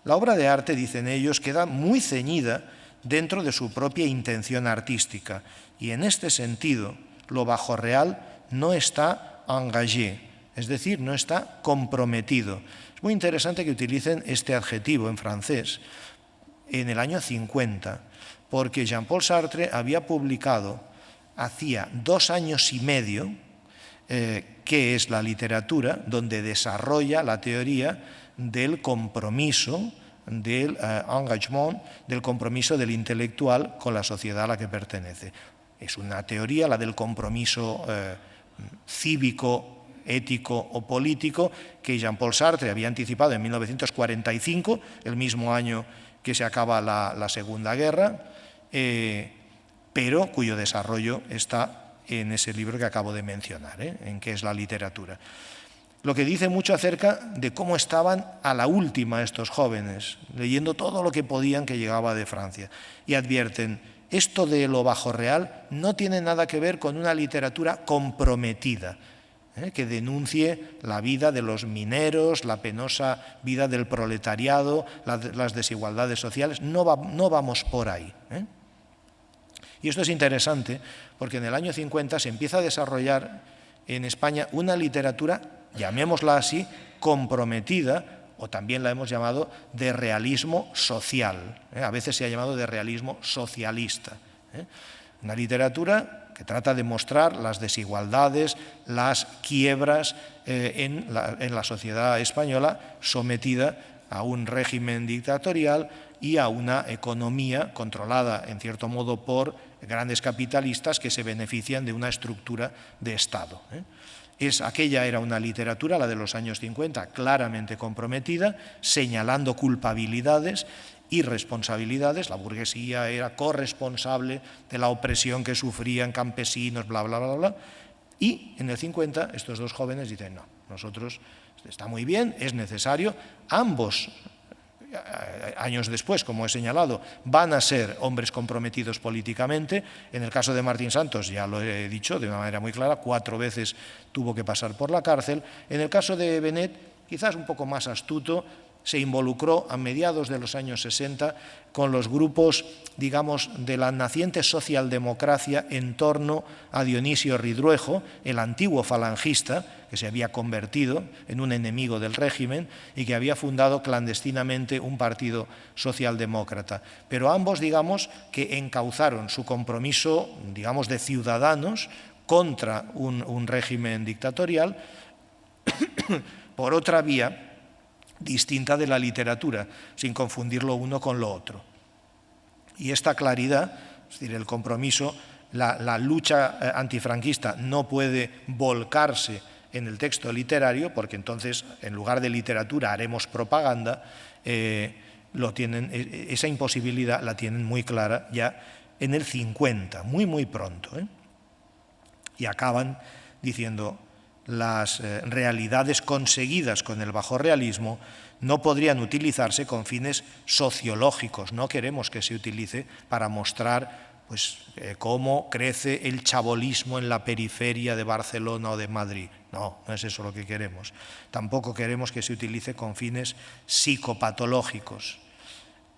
La obra de arte, dicen ellos, queda muy ceñida dentro de su propia intención artística y en este sentido lo bajo real no está engagé, es decir, no está comprometido. Es muy interesante que utilicen este adjetivo en francés en el año 50, porque Jean-Paul Sartre había publicado hacía 2 años y medio qué es la literatura, donde desarrolla la teoría del compromiso, del engagement, del compromiso del intelectual con la sociedad a la que pertenece. Es una teoría, la del compromiso cívico, ético o político, que Jean-Paul Sartre había anticipado en 1945, el mismo año que se acaba la Segunda Guerra, pero cuyo desarrollo está en ese libro que acabo de mencionar, en qué es la literatura. Lo que dice mucho acerca de cómo estaban a la última estos jóvenes, leyendo todo lo que podían que llegaba de Francia, y advierten, esto de lo bajo real no tiene nada que ver con una literatura comprometida, que denuncie la vida de los mineros, la penosa vida del proletariado, las desigualdades sociales. No vamos por ahí. Y esto es interesante porque en el año 50 se empieza a desarrollar en España una literatura, llamémosla así, comprometida, o también la hemos llamado de realismo social. A veces se ha llamado de realismo socialista. Una literatura que trata de mostrar las desigualdades, las quiebras en la sociedad española sometida a un régimen dictatorial y a una economía controlada, en cierto modo, por grandes capitalistas que se benefician de una estructura de Estado. Aquella era una literatura, la de los años 50, claramente comprometida, señalando culpabilidades y responsabilidades. La burguesía era corresponsable de la opresión que sufrían campesinos, bla, bla, bla, bla. Y en el 50 estos dos jóvenes dicen, no, nosotros, está muy bien, es necesario, ambos años después, como he señalado, van a ser hombres comprometidos políticamente. En el caso de Martín Santos, ya lo he dicho de una manera muy clara, 4 veces tuvo que pasar por la cárcel. En el caso de Benet, quizás un poco más astuto, se involucró a mediados de los años 60 con los grupos, digamos, de la naciente socialdemocracia en torno a Dionisio Ridruejo, el antiguo falangista, que se había convertido en un enemigo del régimen y que había fundado clandestinamente un partido socialdemócrata. Pero ambos, digamos, que encauzaron su compromiso, digamos, de ciudadanos contra un régimen dictatorial por otra vía distinta de la literatura, sin confundir lo uno con lo otro. Y esta claridad, es decir, el compromiso, la lucha antifranquista no puede volcarse en el texto literario, porque entonces, en lugar de literatura, haremos propaganda. Esa imposibilidad la tienen muy clara ya en el 50, muy pronto. Y acaban diciendo: las realidades conseguidas con el bajorrealismo no podrían utilizarse con fines sociológicos. No queremos que se utilice para mostrar cómo crece el chabolismo en la periferia de Barcelona o de Madrid. No, no es eso lo que queremos. Tampoco queremos que se utilice con fines psicopatológicos,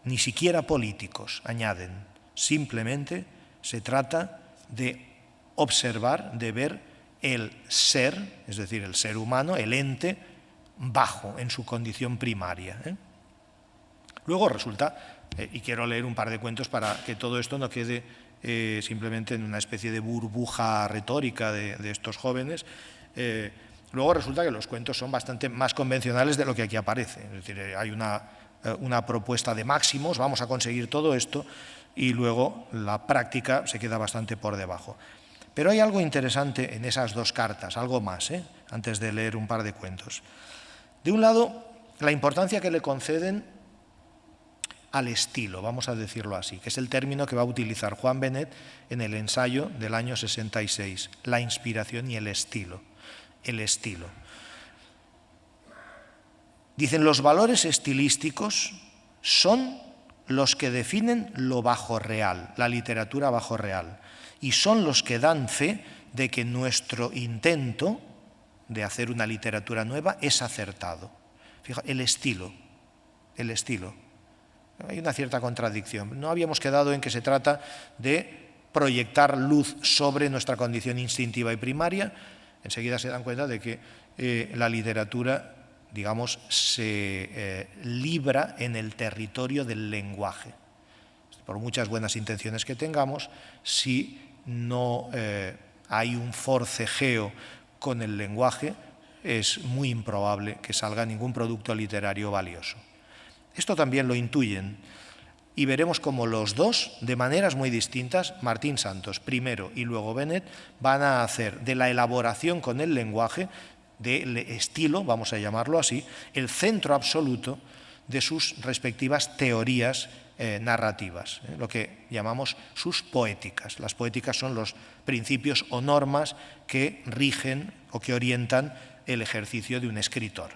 ni siquiera políticos, añaden. Simplemente se trata de observar, de ver el ser, es decir, el ser humano, el ente, bajo en su condición primaria. Luego resulta, y quiero leer un par de cuentos para que todo esto no quede simplemente en una especie de burbuja retórica de estos jóvenes, luego resulta que los cuentos son bastante más convencionales de lo que aquí aparece. Es decir, hay una propuesta de máximos, vamos a conseguir todo esto, y luego la práctica se queda bastante por debajo. Pero hay algo interesante en esas dos cartas, algo más, antes de leer un par de cuentos. De un lado, la importancia que le conceden al estilo, vamos a decirlo así, que es el término que va a utilizar Juan Benet en el ensayo del año 66, la inspiración y el estilo. El estilo. Dicen, los valores estilísticos son los que definen lo bajorreal, la literatura bajorreal, y son los que dan fe de que nuestro intento de hacer una literatura nueva es acertado. Fíjate, el estilo. Hay una cierta contradicción. No habíamos quedado en que se trata de proyectar luz sobre nuestra condición instintiva y primaria. Enseguida se dan cuenta de que la literatura, digamos, se libra en el territorio del lenguaje. Por muchas buenas intenciones que tengamos, si no hay un forcejeo con el lenguaje, es muy improbable que salga ningún producto literario valioso. Esto también lo intuyen y veremos cómo los dos, de maneras muy distintas, Martín Santos primero y luego Benet, van a hacer de la elaboración con el lenguaje, del estilo, vamos a llamarlo así, el centro absoluto de sus respectivas teorías narrativas, lo que llamamos sus poéticas. Las poéticas son los principios o normas que rigen o que orientan el ejercicio de un escritor.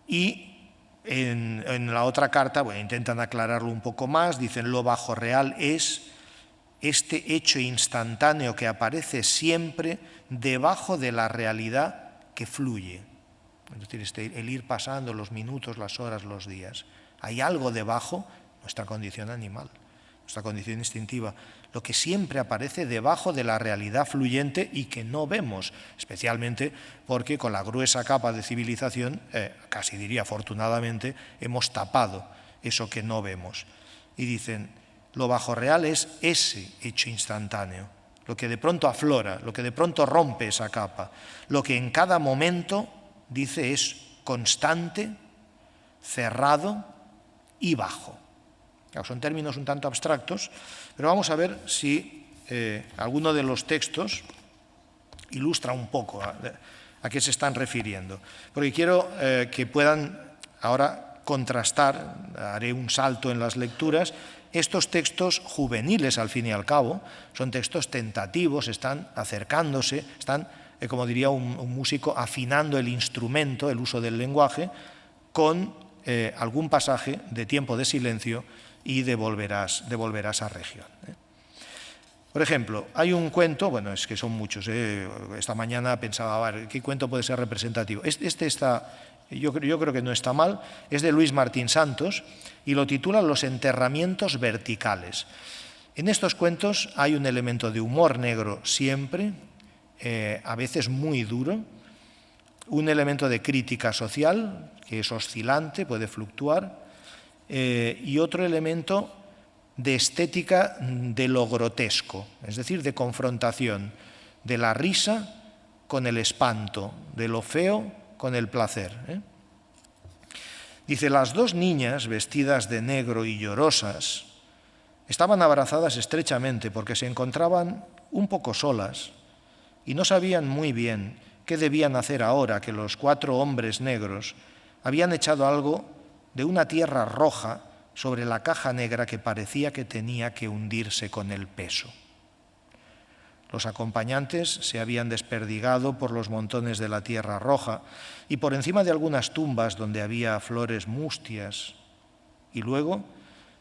Y en la otra carta, intentan aclararlo un poco más, dicen lo bajorreal es este hecho instantáneo que aparece siempre debajo de la realidad que fluye. Es decir, el ir pasando los minutos, las horas, los días. Hay algo debajo, nuestra condición animal, nuestra condición instintiva, lo que siempre aparece debajo de la realidad fluyente y que no vemos, especialmente porque con la gruesa capa de civilización, casi diría afortunadamente, hemos tapado eso que no vemos. Y dicen, lo bajorreal es ese hecho instantáneo, lo que de pronto aflora, lo que de pronto rompe esa capa, lo que en cada momento, dice, es constante, cerrado y bajo. Claro, son términos un tanto abstractos, pero vamos a ver si alguno de los textos ilustra un poco a qué se están refiriendo. Porque quiero que puedan ahora contrastar, haré un salto en las lecturas, estos textos juveniles, al fin y al cabo, son textos tentativos, están acercándose, están, como diría un músico, afinando el instrumento, el uso del lenguaje, con algún pasaje de Tiempo de silencio y de Volverás a Región. Por ejemplo, hay un cuento, bueno, es que son muchos, esta mañana pensaba, a ver, ¿qué cuento puede ser representativo? Este está, yo creo que no está mal, es de Luis Martín Santos y lo titula Los enterramientos verticales. En estos cuentos hay un elemento de humor negro siempre, a veces muy duro, un elemento de crítica social, que es oscilante, puede fluctuar, y otro elemento de estética de lo grotesco, es decir, de confrontación de la risa con el espanto, de lo feo con el placer. Dice, las dos niñas vestidas de negro y llorosas estaban abrazadas estrechamente porque se encontraban un poco solas y no sabían muy bien qué debían hacer ahora que los 4 hombres negros habían echado algo de una tierra roja sobre la caja negra que parecía que tenía que hundirse con el peso. Los acompañantes se habían desperdigado por los montones de la tierra roja y por encima de algunas tumbas donde había flores mustias, y luego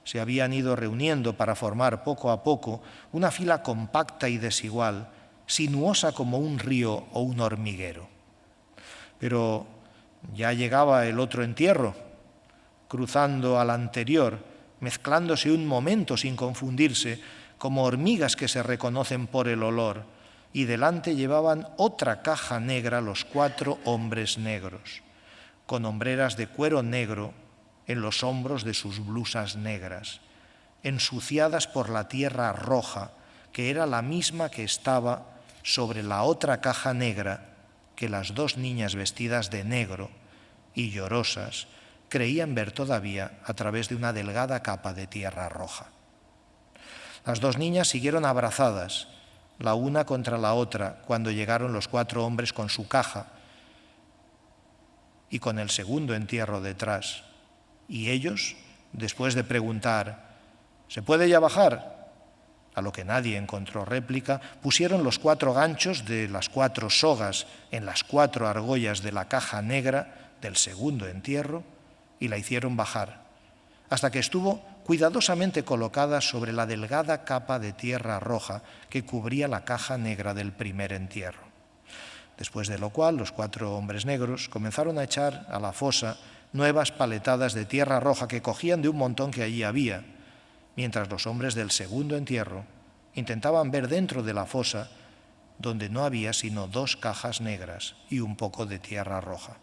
se habían ido reuniendo para formar poco a poco una fila compacta y desigual, sinuosa como un río o un hormiguero. Pero ya llegaba el otro entierro, cruzando al anterior, mezclándose un momento sin confundirse, como hormigas que se reconocen por el olor, y delante llevaban otra caja negra los 4 hombres negros, con hombreras de cuero negro en los hombros de sus blusas negras, ensuciadas por la tierra roja, que era la misma que estaba sobre la otra caja negra que las 2 niñas vestidas de negro y llorosas creían ver todavía a través de una delgada capa de tierra roja. Las 2 niñas siguieron abrazadas, la una contra la otra, cuando llegaron los 4 hombres con su caja y con el segundo entierro detrás. Y ellos, después de preguntar, ¿se puede ya bajar?, a lo que nadie encontró réplica, pusieron los 4 ganchos de las 4 sogas en las 4 argollas de la caja negra del segundo entierro y la hicieron bajar, hasta que estuvo cuidadosamente colocada sobre la delgada capa de tierra roja que cubría la caja negra del primer entierro. Después de lo cual, los 4 hombres negros comenzaron a echar a la fosa nuevas paletadas de tierra roja que cogían de un montón que allí había, mientras los hombres del segundo entierro intentaban ver dentro de la fosa, donde no había sino 2 cajas negras y un poco de tierra roja.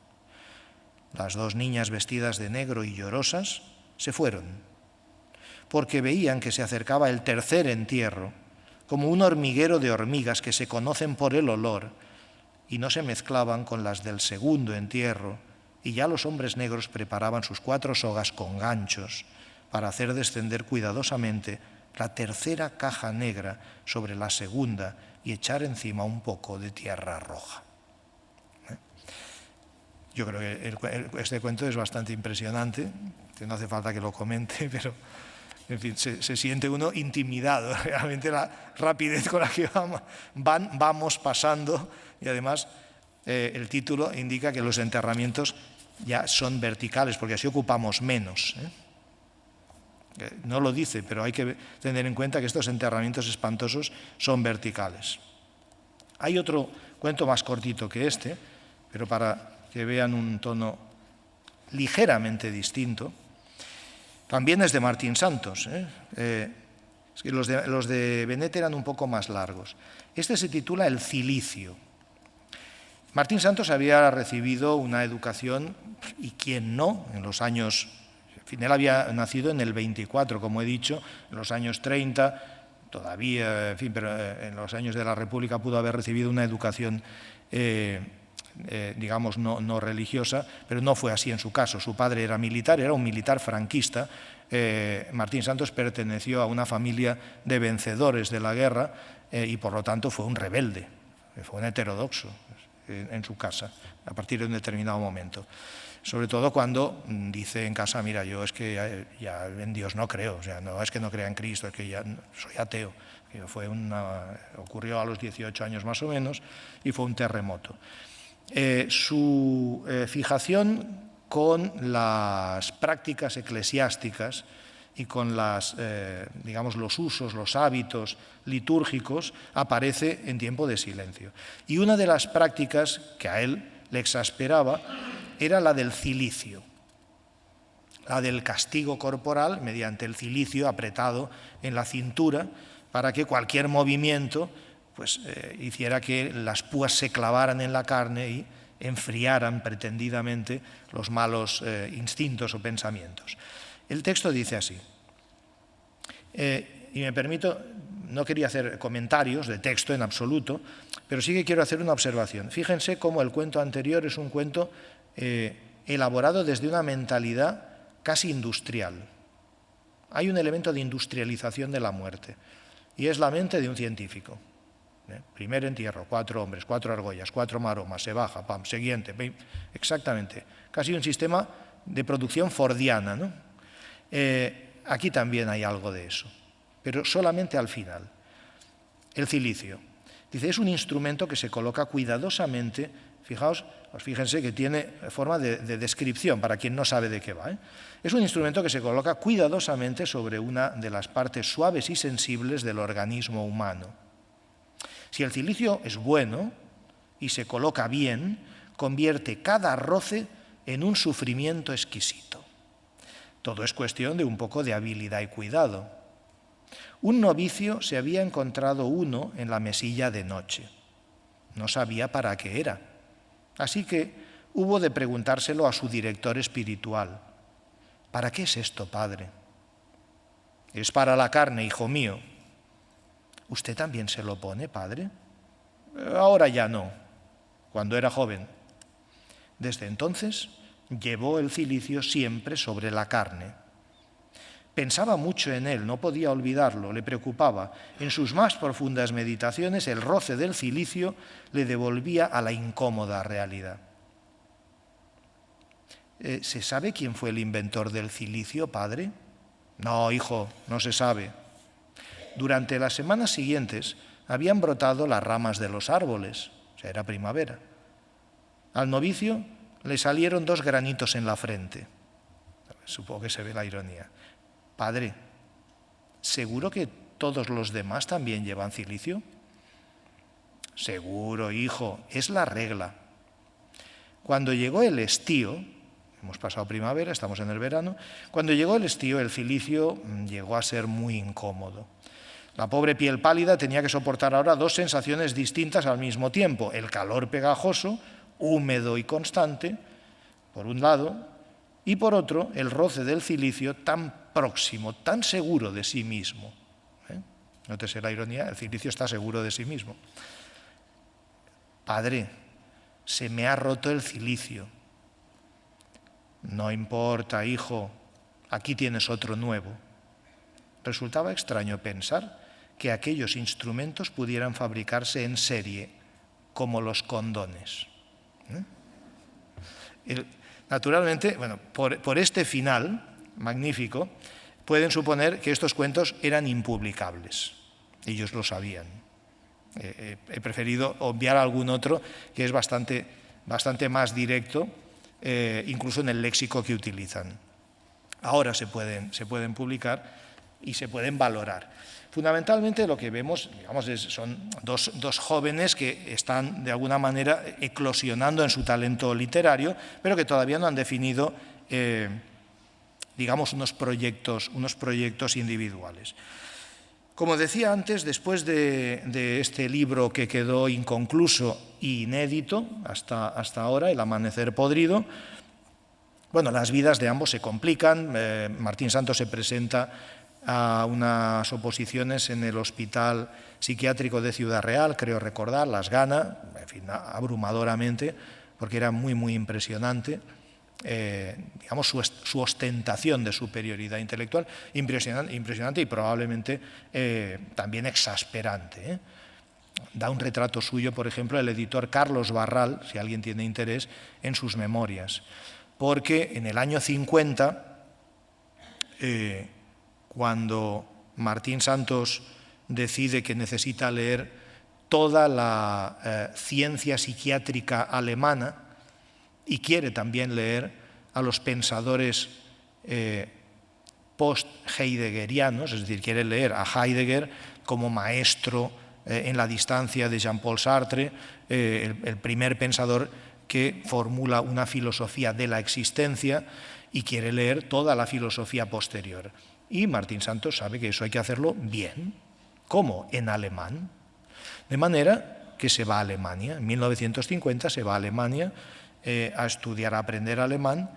Las 2 niñas vestidas de negro y llorosas se fueron, porque veían que se acercaba el tercer entierro, como un hormiguero de hormigas que se conocen por el olor y no se mezclaban con las del segundo entierro, y ya los hombres negros preparaban sus 4 sogas con ganchos para hacer descender cuidadosamente la tercera caja negra sobre la segunda y echar encima un poco de tierra roja. Yo creo que este cuento es bastante impresionante, que no hace falta que lo comente, pero en fin, se siente uno intimidado, realmente la rapidez con la que vamos pasando, y además el título indica que los enterramientos ya son verticales, porque así ocupamos menos. No lo dice, pero hay que tener en cuenta que estos enterramientos espantosos son verticales. Hay otro cuento más cortito que este, pero para que vean un tono ligeramente distinto. También es de Martín Santos. Es que los de Benet eran un poco más largos. Este se titula El cilicio. Martín Santos había recibido una educación, y quién no, en los años... En fin, él había nacido en el 24, como he dicho, en los años 30, todavía, en fin, pero en los años de la República pudo haber recibido una educación digamos, no religiosa, pero no fue así en su caso. Su padre era militar, era un militar franquista. Martín Santos perteneció a una familia de vencedores de la guerra y, por lo tanto, fue un rebelde, fue un heterodoxo en su casa, a partir de un determinado momento. Sobre todo cuando dice en casa, mira, yo es que ya en Dios no creo, o sea, no es que no crea en Cristo, es que ya soy ateo. Ocurrió a los 18 años más o menos y fue un terremoto. Su fijación con las prácticas eclesiásticas y con digamos, los usos, los hábitos litúrgicos aparece en tiempo de silencio. Y una de las prácticas que a él le exasperaba era la del cilicio, la del castigo corporal mediante el cilicio apretado en la cintura para que cualquier movimiento pues, hiciera que las púas se clavaran en la carne y enfriaran pretendidamente los malos instintos o pensamientos. El texto dice así, y me permito, no quería hacer comentarios de texto en absoluto, pero sí que quiero hacer una observación. Fíjense cómo el cuento anterior es un cuento elaborado desde una mentalidad casi industrial. Hay un elemento de industrialización de la muerte, y es la mente de un científico. Primer entierro, 4 hombres, 4 argollas, 4 maromas, se baja, pam, siguiente, pim, exactamente. Casi un sistema de producción fordiana, ¿no? Aquí también hay algo de eso, pero solamente al final. El cilicio. Dice, es un instrumento que se coloca cuidadosamente, fíjense que tiene forma de descripción para quien no sabe de qué va. Es un instrumento que se coloca cuidadosamente sobre una de las partes suaves y sensibles del organismo humano. Si el cilicio es bueno y se coloca bien, convierte cada roce en un sufrimiento exquisito. Todo es cuestión de un poco de habilidad y cuidado. Un novicio se había encontrado uno en la mesilla de noche. No sabía para qué era. Así que hubo de preguntárselo a su director espiritual. ¿Para qué es esto, padre? Es para la carne, hijo mío. ¿Usted también se lo pone, padre? Ahora ya no, cuando era joven. Desde entonces llevó el cilicio siempre sobre la carne. Pensaba mucho en él, no podía olvidarlo, le preocupaba. En sus más profundas meditaciones, el roce del cilicio le devolvía a la incómoda realidad. ¿Se sabe quién fue el inventor del cilicio, padre? No, hijo, no se sabe. Durante las semanas siguientes habían brotado las ramas de los árboles, o sea, era primavera. Al novicio le salieron 2 granitos en la frente. Supongo que se ve la ironía. Padre, ¿seguro que todos los demás también llevan cilicio? Seguro, hijo, es la regla. Cuando llegó el estío, hemos pasado primavera, estamos en el verano, cuando llegó el estío, el cilicio llegó a ser muy incómodo. La pobre piel pálida tenía que soportar ahora 2 sensaciones distintas al mismo tiempo. El calor pegajoso, húmedo y constante, por un lado, y por otro, el roce del cilicio tan próximo, tan seguro de sí mismo. Nótese la ironía, el cilicio está seguro de sí mismo. Padre, se me ha roto el cilicio. No importa, hijo, aquí tienes otro nuevo. Resultaba extraño pensar que aquellos instrumentos pudieran fabricarse en serie, como los condones. Naturalmente, bueno, por este final magnífico, pueden suponer que estos cuentos eran impublicables. Ellos lo sabían. He preferido obviar algún otro que es bastante más directo, incluso en el léxico que utilizan. Ahora se pueden publicar y se pueden valorar. Fundamentalmente lo que vemos, digamos, son dos jóvenes que están de alguna manera eclosionando en su talento literario, pero que todavía no han definido, digamos, unos proyectos individuales. Como decía antes, después de este libro que quedó inconcluso e inédito hasta ahora, El amanecer podrido, bueno, las vidas de ambos se complican. Martín Santos se presenta a unas oposiciones en el Hospital Psiquiátrico de Ciudad Real, creo recordar, las gana, en fin, abrumadoramente, porque era muy, muy impresionante, digamos, su ostentación de superioridad intelectual, impresionante y probablemente también exasperante. Da un retrato suyo, por ejemplo, el editor Carlos Barral, si alguien tiene interés, en sus memorias. porque en el año 50, cuando Martín Santos decide que necesita leer toda la ciencia psiquiátrica alemana y quiere también leer a los pensadores post-heideggerianos, es decir, quiere leer a Heidegger como maestro en la distancia de Jean-Paul Sartre, el primer pensador que formula una filosofía de la existencia, y quiere leer toda la filosofía posterior. Y Martín Santos sabe que eso hay que hacerlo bien. ¿Cómo? En alemán. De manera que se va a Alemania. En 1950 se va a Alemania a estudiar, a aprender alemán,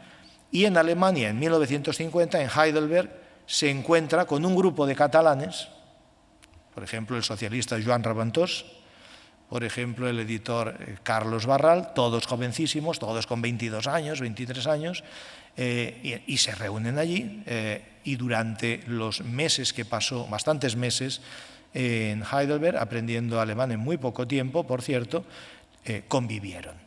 y en Alemania, en 1950, en Heidelberg, se encuentra con un grupo de catalanes, por ejemplo, el socialista Joan Raventós, por ejemplo, el editor Carlos Barral, todos jovencísimos, todos con 22 años, 23 años, y se reúnen allí, y durante los meses que pasó, bastantes meses, en Heidelberg, aprendiendo alemán en muy poco tiempo, por cierto, convivieron.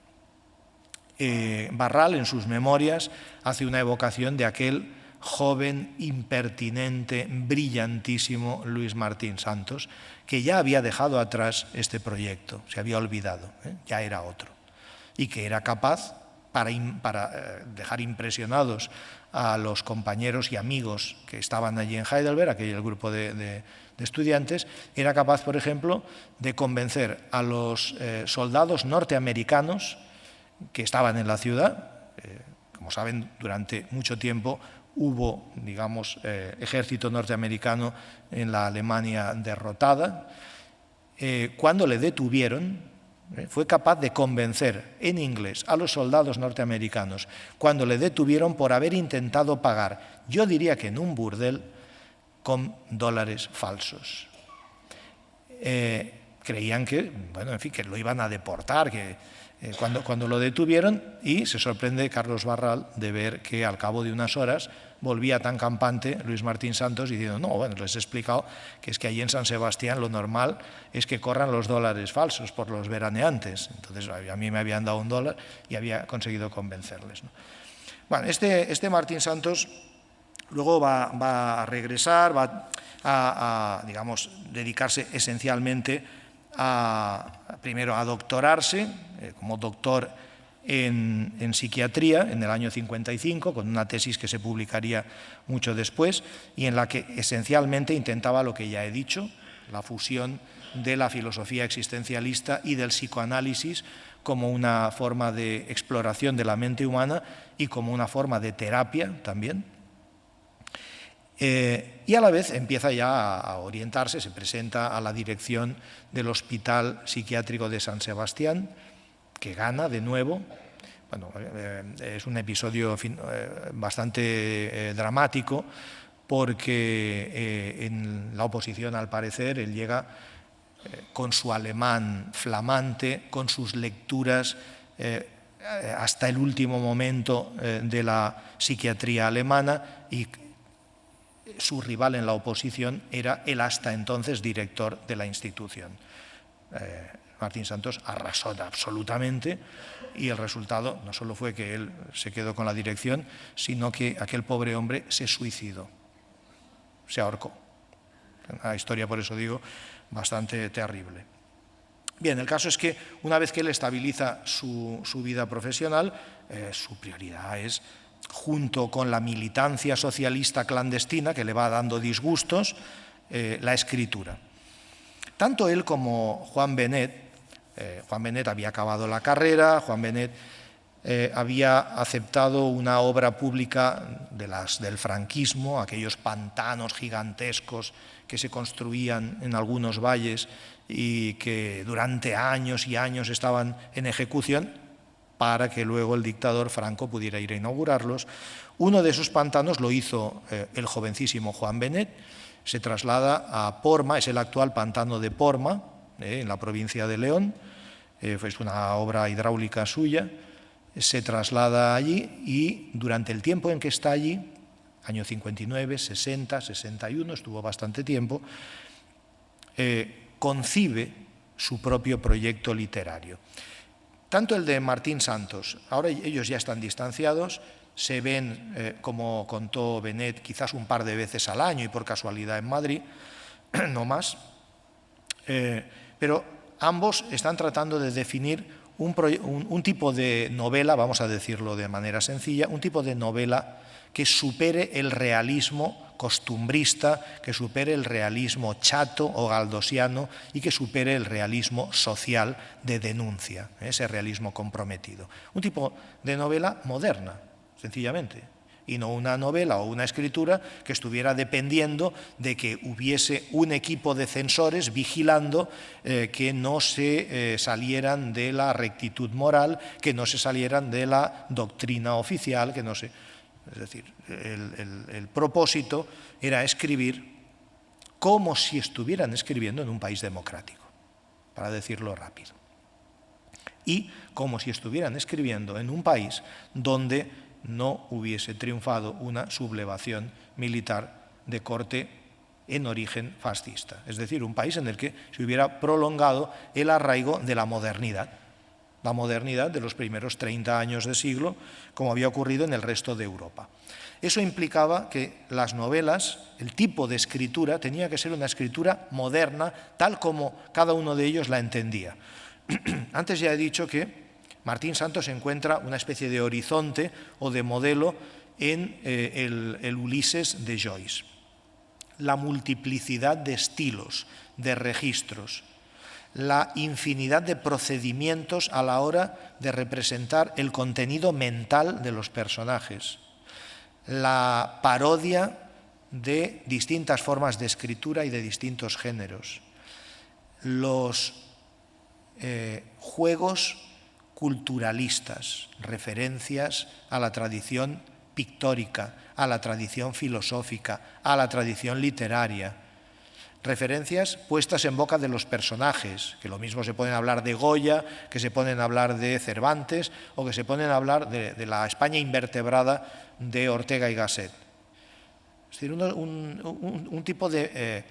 Barral, en sus memorias, hace una evocación de aquel joven, impertinente, brillantísimo Luis Martín Santos, que ya había dejado atrás este proyecto, se había olvidado, ya era otro, y que era capaz, para dejar impresionados a los compañeros y amigos que estaban allí en Heidelberg, aquel grupo de estudiantes, era capaz, por ejemplo, de convencer a los soldados norteamericanos que estaban en la ciudad. Como saben, durante mucho tiempo hubo, digamos, ejército norteamericano en la Alemania derrotada. Cuando le detuvieron, fue capaz de convencer en inglés a los soldados norteamericanos, cuando le detuvieron por haber intentado pagar, yo diría que en un burdel, con dólares falsos. Creían que, bueno, en fin, que lo iban a deportar, cuando lo detuvieron, y se sorprende Carlos Barral de ver que al cabo de unas horas volvía tan campante Luis Martín Santos diciendo, no, bueno, les he explicado que es que allí en San Sebastián lo normal es que corran los dólares falsos por los veraneantes. Entonces a mí me habían dado $1 y había conseguido convencerles, ¿no? Bueno, este Martín Santos luego va a regresar, va a digamos, dedicarse esencialmente primero a doctorarse como doctor en psiquiatría en el año 55, con una tesis que se publicaría mucho después, y en la que esencialmente intentaba lo que ya he dicho, la fusión de la filosofía existencialista y del psicoanálisis como una forma de exploración de la mente humana y como una forma de terapia también. Y a la vez empieza ya a orientarse, se presenta a la dirección del Hospital Psiquiátrico de San Sebastián, que gana de nuevo. Bueno, es un episodio bastante dramático, porque en la oposición, al parecer, él llega con su alemán flamante, con sus lecturas hasta el último momento de la psiquiatría alemana, y su rival en la oposición era el hasta entonces director de la institución. Martín Santos arrasó absolutamente, y el resultado no solo fue que él se quedó con la dirección, sino que aquel pobre hombre se suicidó, se ahorcó. Una historia, por eso digo, bastante terrible. Bien, el caso es que una vez que él estabiliza su vida profesional, su prioridad es, junto con la militancia socialista clandestina que le va dando disgustos, la escritura. Tanto él como Juan Benet había acabado la carrera, Juan Benet había aceptado una obra pública del franquismo, aquellos pantanos gigantescos que se construían en algunos valles y que durante años y años estaban en ejecución para que luego el dictador Franco pudiera ir a inaugurarlos. Uno de esos pantanos lo hizo el jovencísimo Juan Benet, se traslada a Porma, es el actual pantano de Porma, en la provincia de León, fue una obra hidráulica suya, se traslada allí y durante el tiempo en que está allí, año 59, 60, 61, estuvo bastante tiempo, concibe su propio proyecto literario. Tanto el de Martín Santos, ahora ellos ya están distanciados, se ven, como contó Benet, quizás un par de veces al año y por casualidad en Madrid, no más. Pero ambos están tratando de definir un tipo de novela, vamos a decirlo de manera sencilla, un tipo de novela que supere el realismo costumbrista, que supere el realismo chato o galdosiano y que supere el realismo social de denuncia, ese realismo comprometido. Un tipo de novela moderna, sencillamente, y no una novela o una escritura que estuviera dependiendo de que hubiese un equipo de censores vigilando que no se salieran de la rectitud moral, que no se salieran de la doctrina oficial, que no se... Es decir, el propósito era escribir como si estuvieran escribiendo en un país democrático, para decirlo rápido, y como si estuvieran escribiendo en un país donde no hubiese triunfado una sublevación militar de corte en origen fascista. Es decir, un país en el que se hubiera prolongado el arraigo de la modernidad de los primeros 30 años de siglo, como había ocurrido en el resto de Europa. Eso implicaba que las novelas, el tipo de escritura, tenía que ser una escritura moderna, tal como cada uno de ellos la entendía. Antes ya he dicho que Martín Santos encuentra una especie de horizonte o de modelo en el Ulises de Joyce. La multiplicidad de estilos, de registros, la infinidad de procedimientos a la hora de representar el contenido mental de los personajes, la parodia de distintas formas de escritura y de distintos géneros, los juegos culturalistas, referencias a la tradición pictórica, a la tradición filosófica, a la tradición literaria, referencias puestas en boca de los personajes, que lo mismo se pueden hablar de Goya, que se ponen a hablar de Cervantes o que se ponen a hablar de la España invertebrada de Ortega y Gasset. Es decir, un tipo de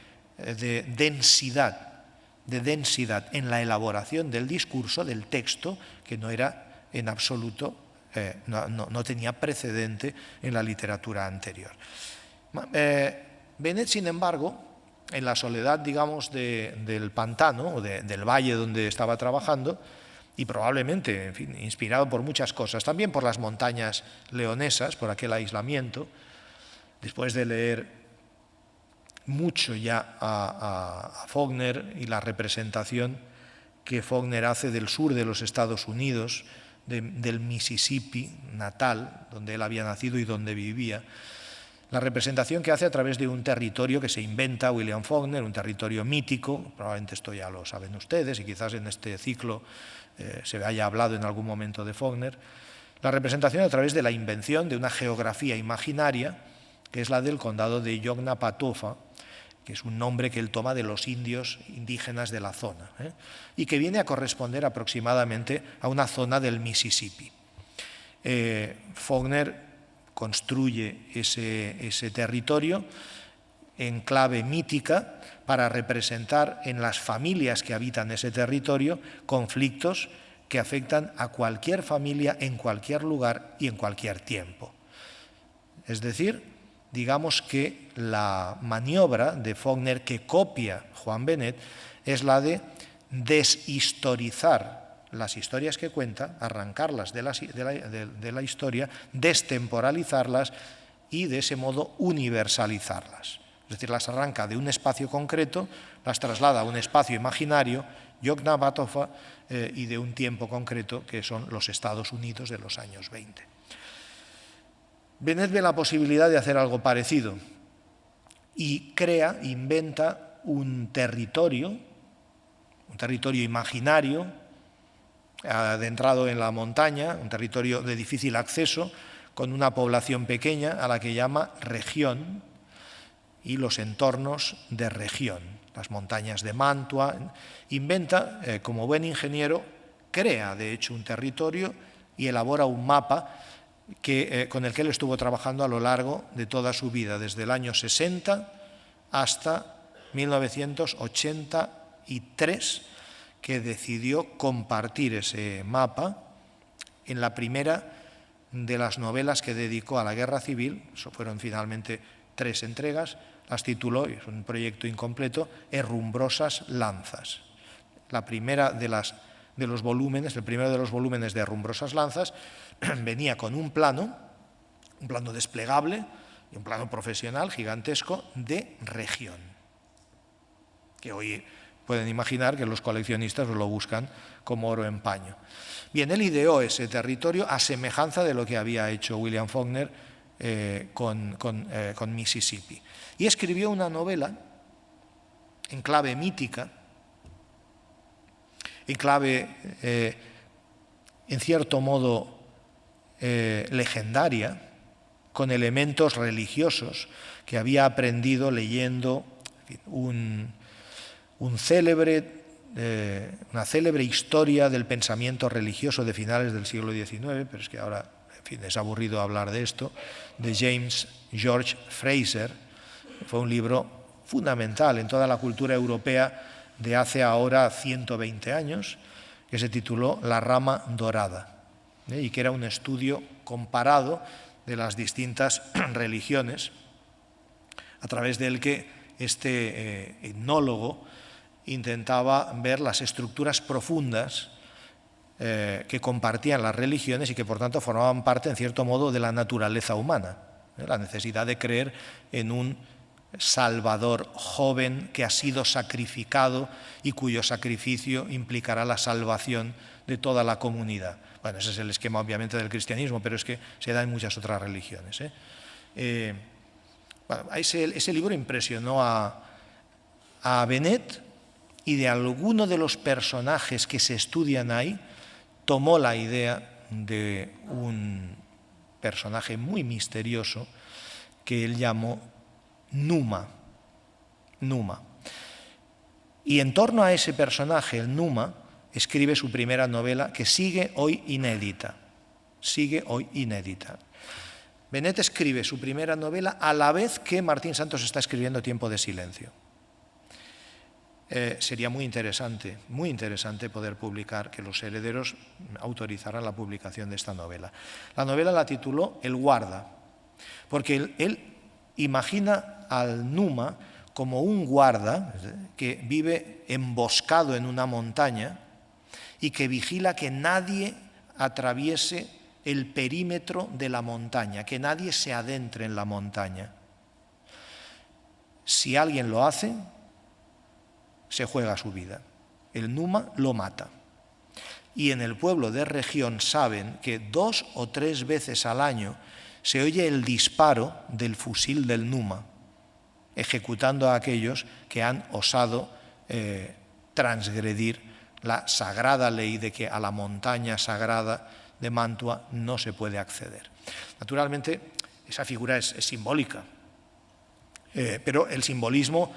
densidad en la elaboración del discurso, del texto, que no era en absoluto, no tenía precedente en la literatura anterior. Benet, sin embargo, en la soledad, digamos, del pantano o del valle donde estaba trabajando, y probablemente, en fin, inspirado por muchas cosas, también por las montañas leonesas, por aquel aislamiento, después de leer mucho ya a Faulkner y la representación que Faulkner hace del sur de los Estados Unidos, del Mississippi natal, donde él había nacido y donde vivía, la representación que hace a través de un territorio que se inventa William Faulkner, un territorio mítico, probablemente esto ya lo saben ustedes y quizás en este ciclo se haya hablado en algún momento de Faulkner, la representación a través de la invención de una geografía imaginaria, que es la del condado de Yoknapatawpha, que es un nombre que él toma de los indios indígenas de la zona, y que viene a corresponder aproximadamente a una zona del Mississippi. Faulkner construye ese territorio en clave mítica para representar en las familias que habitan ese territorio conflictos que afectan a cualquier familia en cualquier lugar y en cualquier tiempo. Es decir, digamos que la maniobra de Faulkner que copia Juan Benet es la de deshistorizar las historias que cuenta, arrancarlas de la historia, destemporalizarlas y de ese modo universalizarlas. Es decir, las arranca de un espacio concreto, las traslada a un espacio imaginario, Yoknapatawpha, y de un tiempo concreto que son los Estados Unidos de los años 20. Benet ve la posibilidad de hacer algo parecido y inventa un territorio imaginario, adentrado en la montaña, un territorio de difícil acceso, con una población pequeña a la que llama región y los entornos de región, las montañas de Mantua. Inventa, como buen ingeniero, crea de hecho un territorio y elabora un mapa con el que él estuvo trabajando a lo largo de toda su vida, desde el año 60 hasta 1983, que decidió compartir ese mapa en la primera de las novelas que dedicó a la Guerra Civil, eso fueron finalmente 3 entregas, las tituló, y es un proyecto incompleto, Herrumbrosas lanzas. La primera de los volúmenes, el primero de los volúmenes de Herrumbrosas lanzas, venía con un plano desplegable y un plano profesional gigantesco de región, que hoy pueden imaginar que los coleccionistas lo buscan como oro en paño. Bien, él ideó ese territorio a semejanza de lo que había hecho William Faulkner con Mississippi. Y escribió una novela en clave mítica, en clave, en cierto modo, legendaria, con elementos religiosos que había aprendido leyendo una célebre historia del pensamiento religioso de finales del siglo XIX, pero es que ahora, en fin, es aburrido hablar de esto, de James George Fraser. Fue un libro fundamental en toda la cultura europea de hace ahora 120 años, que se tituló La rama dorada, y que era un estudio comparado de las distintas religiones, a través del que este etnólogo intentaba ver las estructuras profundas que compartían las religiones y que por tanto formaban parte, en cierto modo, de la naturaleza humana, la necesidad de creer en un Salvador joven que ha sido sacrificado y cuyo sacrificio implicará la salvación de toda la comunidad. Bueno, ese es el esquema obviamente del cristianismo, pero es que se da en muchas otras religiones. Bueno, ese libro impresionó a Bennett, y de alguno de los personajes que se estudian ahí tomó la idea de un personaje muy misterioso que él llamó Numa. Y en torno a ese personaje, el Numa, escribe su primera novela, que sigue hoy inédita. Bennett escribe su primera novela a la vez que Martín Santos está escribiendo Tiempo de silencio. Sería muy interesante poder publicar, que los herederos autorizaran la publicación de esta novela. La novela la tituló El guarda, porque él imagina al Numa como un guarda que vive emboscado en una montaña y que vigila que nadie atraviese el perímetro de la montaña, que nadie se adentre en la montaña. Si alguien lo hace, se juega su vida. El Numa lo mata. Y en el pueblo de región saben que 2 o 3 veces al año se oye el disparo del fusil del Numa, ejecutando a aquellos que han osado transgredir la sagrada ley de que a la montaña sagrada de Mantua no se puede acceder. Naturalmente, esa figura es simbólica, pero el simbolismo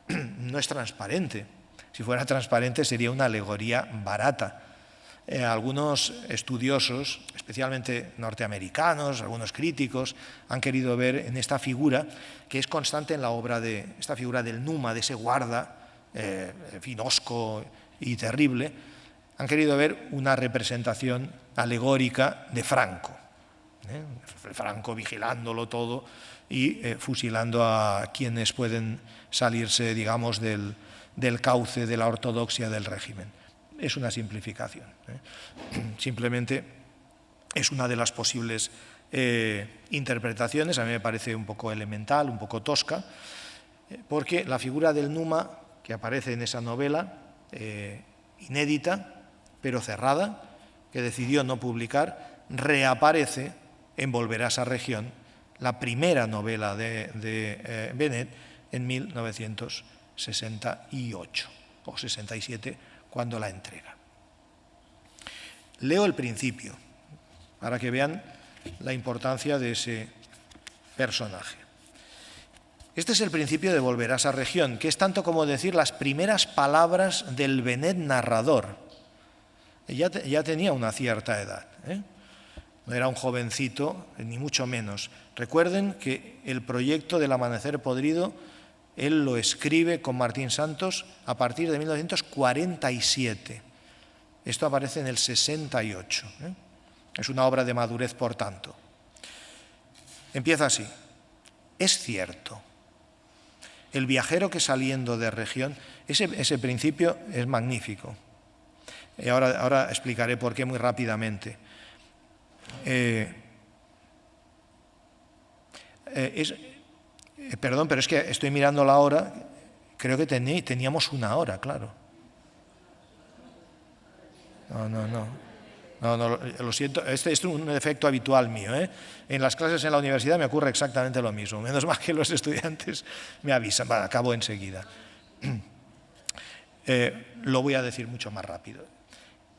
no es transparente. Si fuera transparente sería una alegoría barata. Algunos estudiosos, especialmente norteamericanos, algunos críticos, han querido ver en esta figura, que es constante en la obra de esta figura del Numa, de ese guarda, hosco y terrible, han querido ver una representación alegórica de Franco, Franco vigilándolo todo y fusilando a quienes pueden salirse, digamos, del cauce de la ortodoxia del régimen. Es una simplificación. Simplemente es una de las posibles interpretaciones. A mí me parece un poco elemental, un poco tosca, porque la figura del Numa, que aparece en esa novela, inédita, pero cerrada, que decidió no publicar, reaparece en Volver a esa región, la primera novela de Bennett, en 1968 o 67, cuando la entrega. Leo el principio, para que vean la importancia de ese personaje. Este es el principio de Volver a esa región, que es tanto como decir las primeras palabras del Bennett narrador. Ya tenía una cierta edad, no era un jovencito, ni mucho menos. Recuerden que el proyecto del Amanecer Podrido él lo escribe con Martín Santos a partir de 1947. Esto aparece en el 68. Es una obra de madurez, por tanto. Empieza así. Es cierto. El viajero que saliendo de región, ese principio es magnífico. Y ahora explicaré por qué muy rápidamente. Perdón, pero es que estoy mirando la hora, creo que teníamos una hora, claro. No, lo siento, este es un defecto habitual mío, ¿eh? En las clases en la universidad me ocurre exactamente lo mismo, menos mal que los estudiantes me avisan. Vale, acabo enseguida. Lo voy a decir mucho más rápido.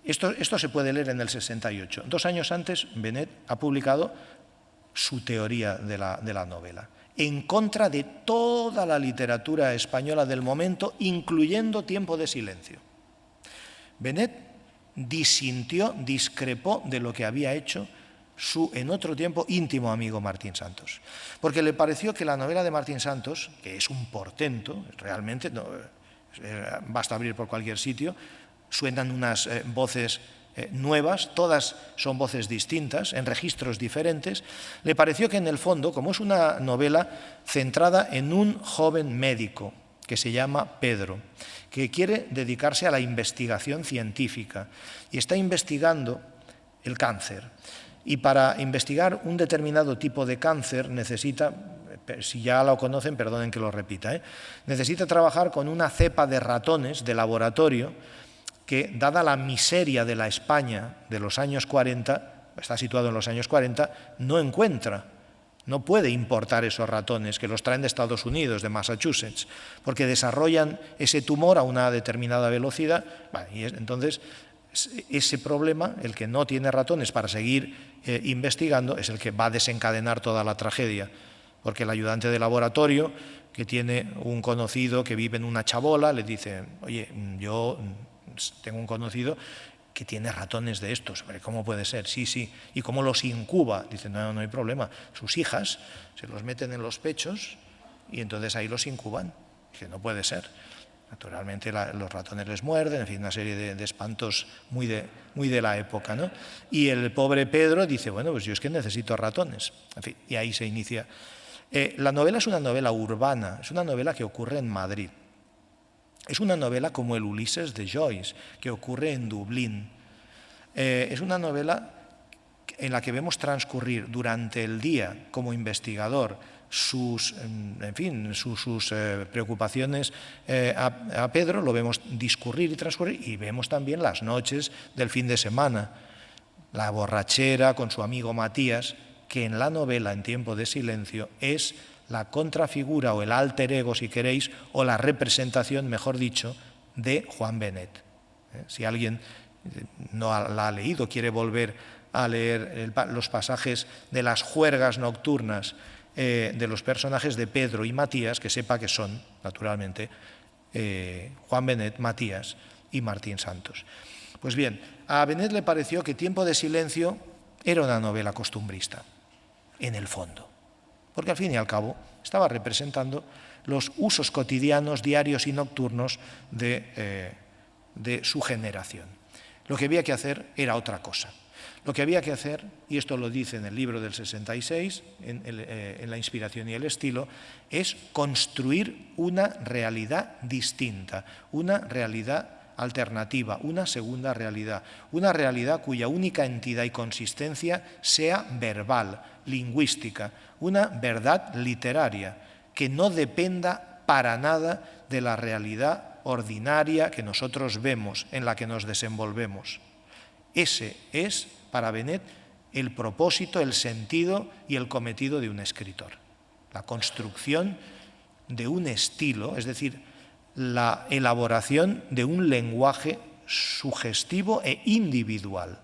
Esto se puede leer en el 68. 2 años antes, Benet ha publicado su teoría de la novela, en contra de toda la literatura española del momento, incluyendo Tiempo de silencio. Benet disintió, discrepó de lo que había hecho su, en otro tiempo, íntimo amigo Martín Santos, porque le pareció que la novela de Martín Santos, que es un portento, realmente, basta abrir por cualquier sitio, suenan unas voces nuevas, todas son voces distintas, en registros diferentes. Le pareció que en el fondo, como es una novela centrada en un joven médico que se llama Pedro, que quiere dedicarse a la investigación científica y está investigando el cáncer. Y para investigar un determinado tipo de cáncer necesita, si ya lo conocen, perdonen que lo repita, necesita trabajar con una cepa de ratones de laboratorio que, dada la miseria de la España de los años 40, está situado en los años 40, no encuentra. No puede importar esos ratones que los traen de Estados Unidos, de Massachusetts, porque desarrollan ese tumor a una determinada velocidad. Y entonces, ese problema, el que no tiene ratones para seguir investigando, es el que va a desencadenar toda la tragedia, porque el ayudante de laboratorio, que tiene un conocido que vive en una chabola, le dice: oye, yo tengo un conocido que tiene ratones de estos. ¿Cómo puede ser? Sí, sí. ¿Y cómo los incuba? Dice: no hay problema. Sus hijas se los meten en los pechos y entonces ahí los incuban. Dice: no puede ser. Naturalmente los ratones les muerden, en fin, una serie de espantos muy de la época, ¿no? Y el pobre Pedro dice: bueno, pues yo es que necesito ratones. En fin, y ahí se inicia. La novela es una novela urbana, es una novela que ocurre en Madrid. Es una novela como el Ulises de Joyce, que ocurre en Dublín. Es una novela en la que vemos transcurrir durante el día como investigador sus preocupaciones a Pedro, lo vemos discurrir y transcurrir, y vemos también las noches del fin de semana, la borrachera con su amigo Matías, que en la novela En tiempo de silencio es la contrafigura o el alter ego, si queréis, o la representación, mejor dicho, de Juan Benet. Si alguien no la ha leído, quiere volver a leer los pasajes de las juergas nocturnas de los personajes de Pedro y Matías, que sepa que son, naturalmente, Juan Benet, Matías y Martín Santos. Pues bien, a Benet le pareció que Tiempo de silencio era una novela costumbrista, en el fondo, porque al fin y al cabo estaba representando los usos cotidianos, diarios y nocturnos de su generación. Lo que había que hacer era otra cosa. Lo que había que hacer, y esto lo dice en el libro del 66, en La inspiración y el estilo, es construir una realidad distinta, una realidad alternativa, una segunda realidad, una realidad cuya única entidad y consistencia sea verbal, lingüística, una verdad literaria, que no dependa para nada de la realidad ordinaria que nosotros vemos, en la que nos desenvolvemos. Ese es, para Benet, el propósito, el sentido y el cometido de un escritor. La construcción de un estilo, es decir, la elaboración de un lenguaje sugestivo e individual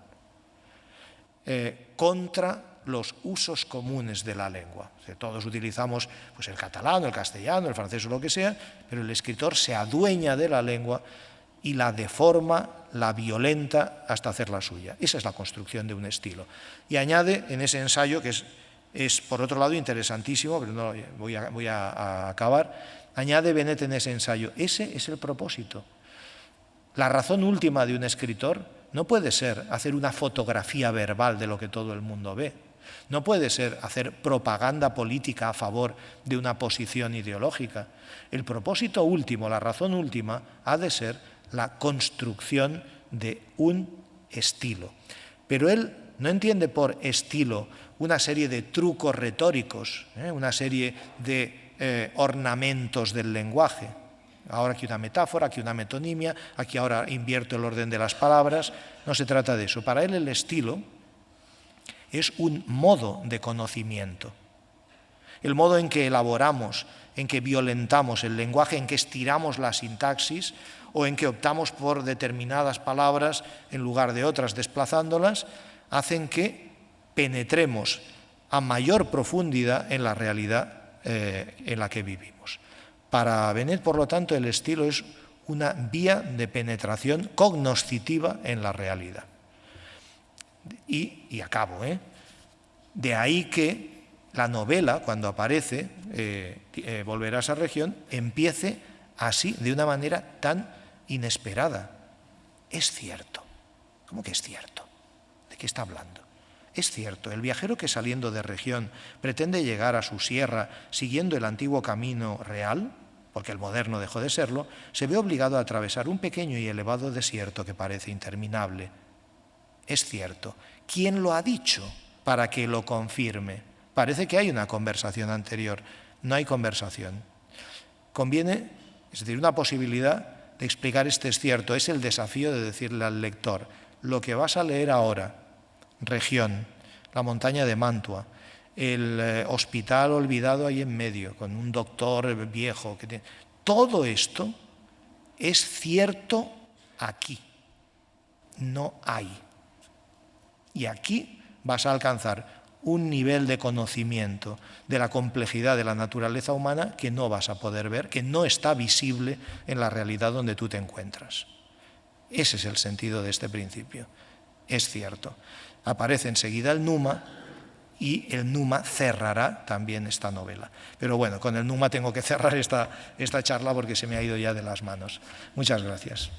contra los usos comunes de la lengua. Todos utilizamos pues, el catalán, el castellano, el francés o lo que sea, pero el escritor se adueña de la lengua y la deforma, la violenta hasta hacerla suya. Esa es la construcción de un estilo. Y añade en ese ensayo, que es por otro lado interesantísimo, pero no voy a acabar, añade Benet en ese ensayo: ese es el propósito. La razón última de un escritor no puede ser hacer una fotografía verbal de lo que todo el mundo ve. No puede ser hacer propaganda política a favor de una posición ideológica. El propósito último, la razón última, ha de ser la construcción de un estilo. Pero él no entiende por estilo una serie de trucos retóricos, una serie de ornamentos del lenguaje. Ahora aquí una metáfora, aquí una metonimia, aquí ahora invierto el orden de las palabras. No se trata de eso. Para él el estilo es un modo de conocimiento. El modo en que elaboramos, en que violentamos el lenguaje, en que estiramos la sintaxis o en que optamos por determinadas palabras en lugar de otras, desplazándolas, hacen que penetremos a mayor profundidad en la realidad en la que vivimos. Para Benet, por lo tanto, el estilo es una vía de penetración cognoscitiva en la realidad. Y acabo, de ahí que la novela, cuando aparece, Volver a esa región, empiece así, de una manera tan inesperada. Es cierto. ¿Cómo que es cierto? ¿De qué está hablando? Es cierto, el viajero que saliendo de región pretende llegar a su sierra siguiendo el antiguo camino real, porque el moderno dejó de serlo, se ve obligado a atravesar un pequeño y elevado desierto que parece interminable. Es cierto. ¿Quién lo ha dicho para que lo confirme? Parece que hay una conversación anterior. No hay conversación. Conviene, es decir, una posibilidad de explicar este es cierto. Es el desafío de decirle al lector, lo que vas a leer ahora, región, la montaña de Mantua, el hospital olvidado ahí en medio, con un doctor viejo. Todo esto es cierto aquí. No hay. Y aquí vas a alcanzar un nivel de conocimiento de la complejidad de la naturaleza humana que no vas a poder ver, que no está visible en la realidad donde tú te encuentras. Ese es el sentido de este principio. Es cierto. Aparece enseguida el numa y el numa cerrará también esta novela. Pero bueno, con el numa tengo que cerrar esta charla porque se me ha ido ya de las manos. Muchas gracias.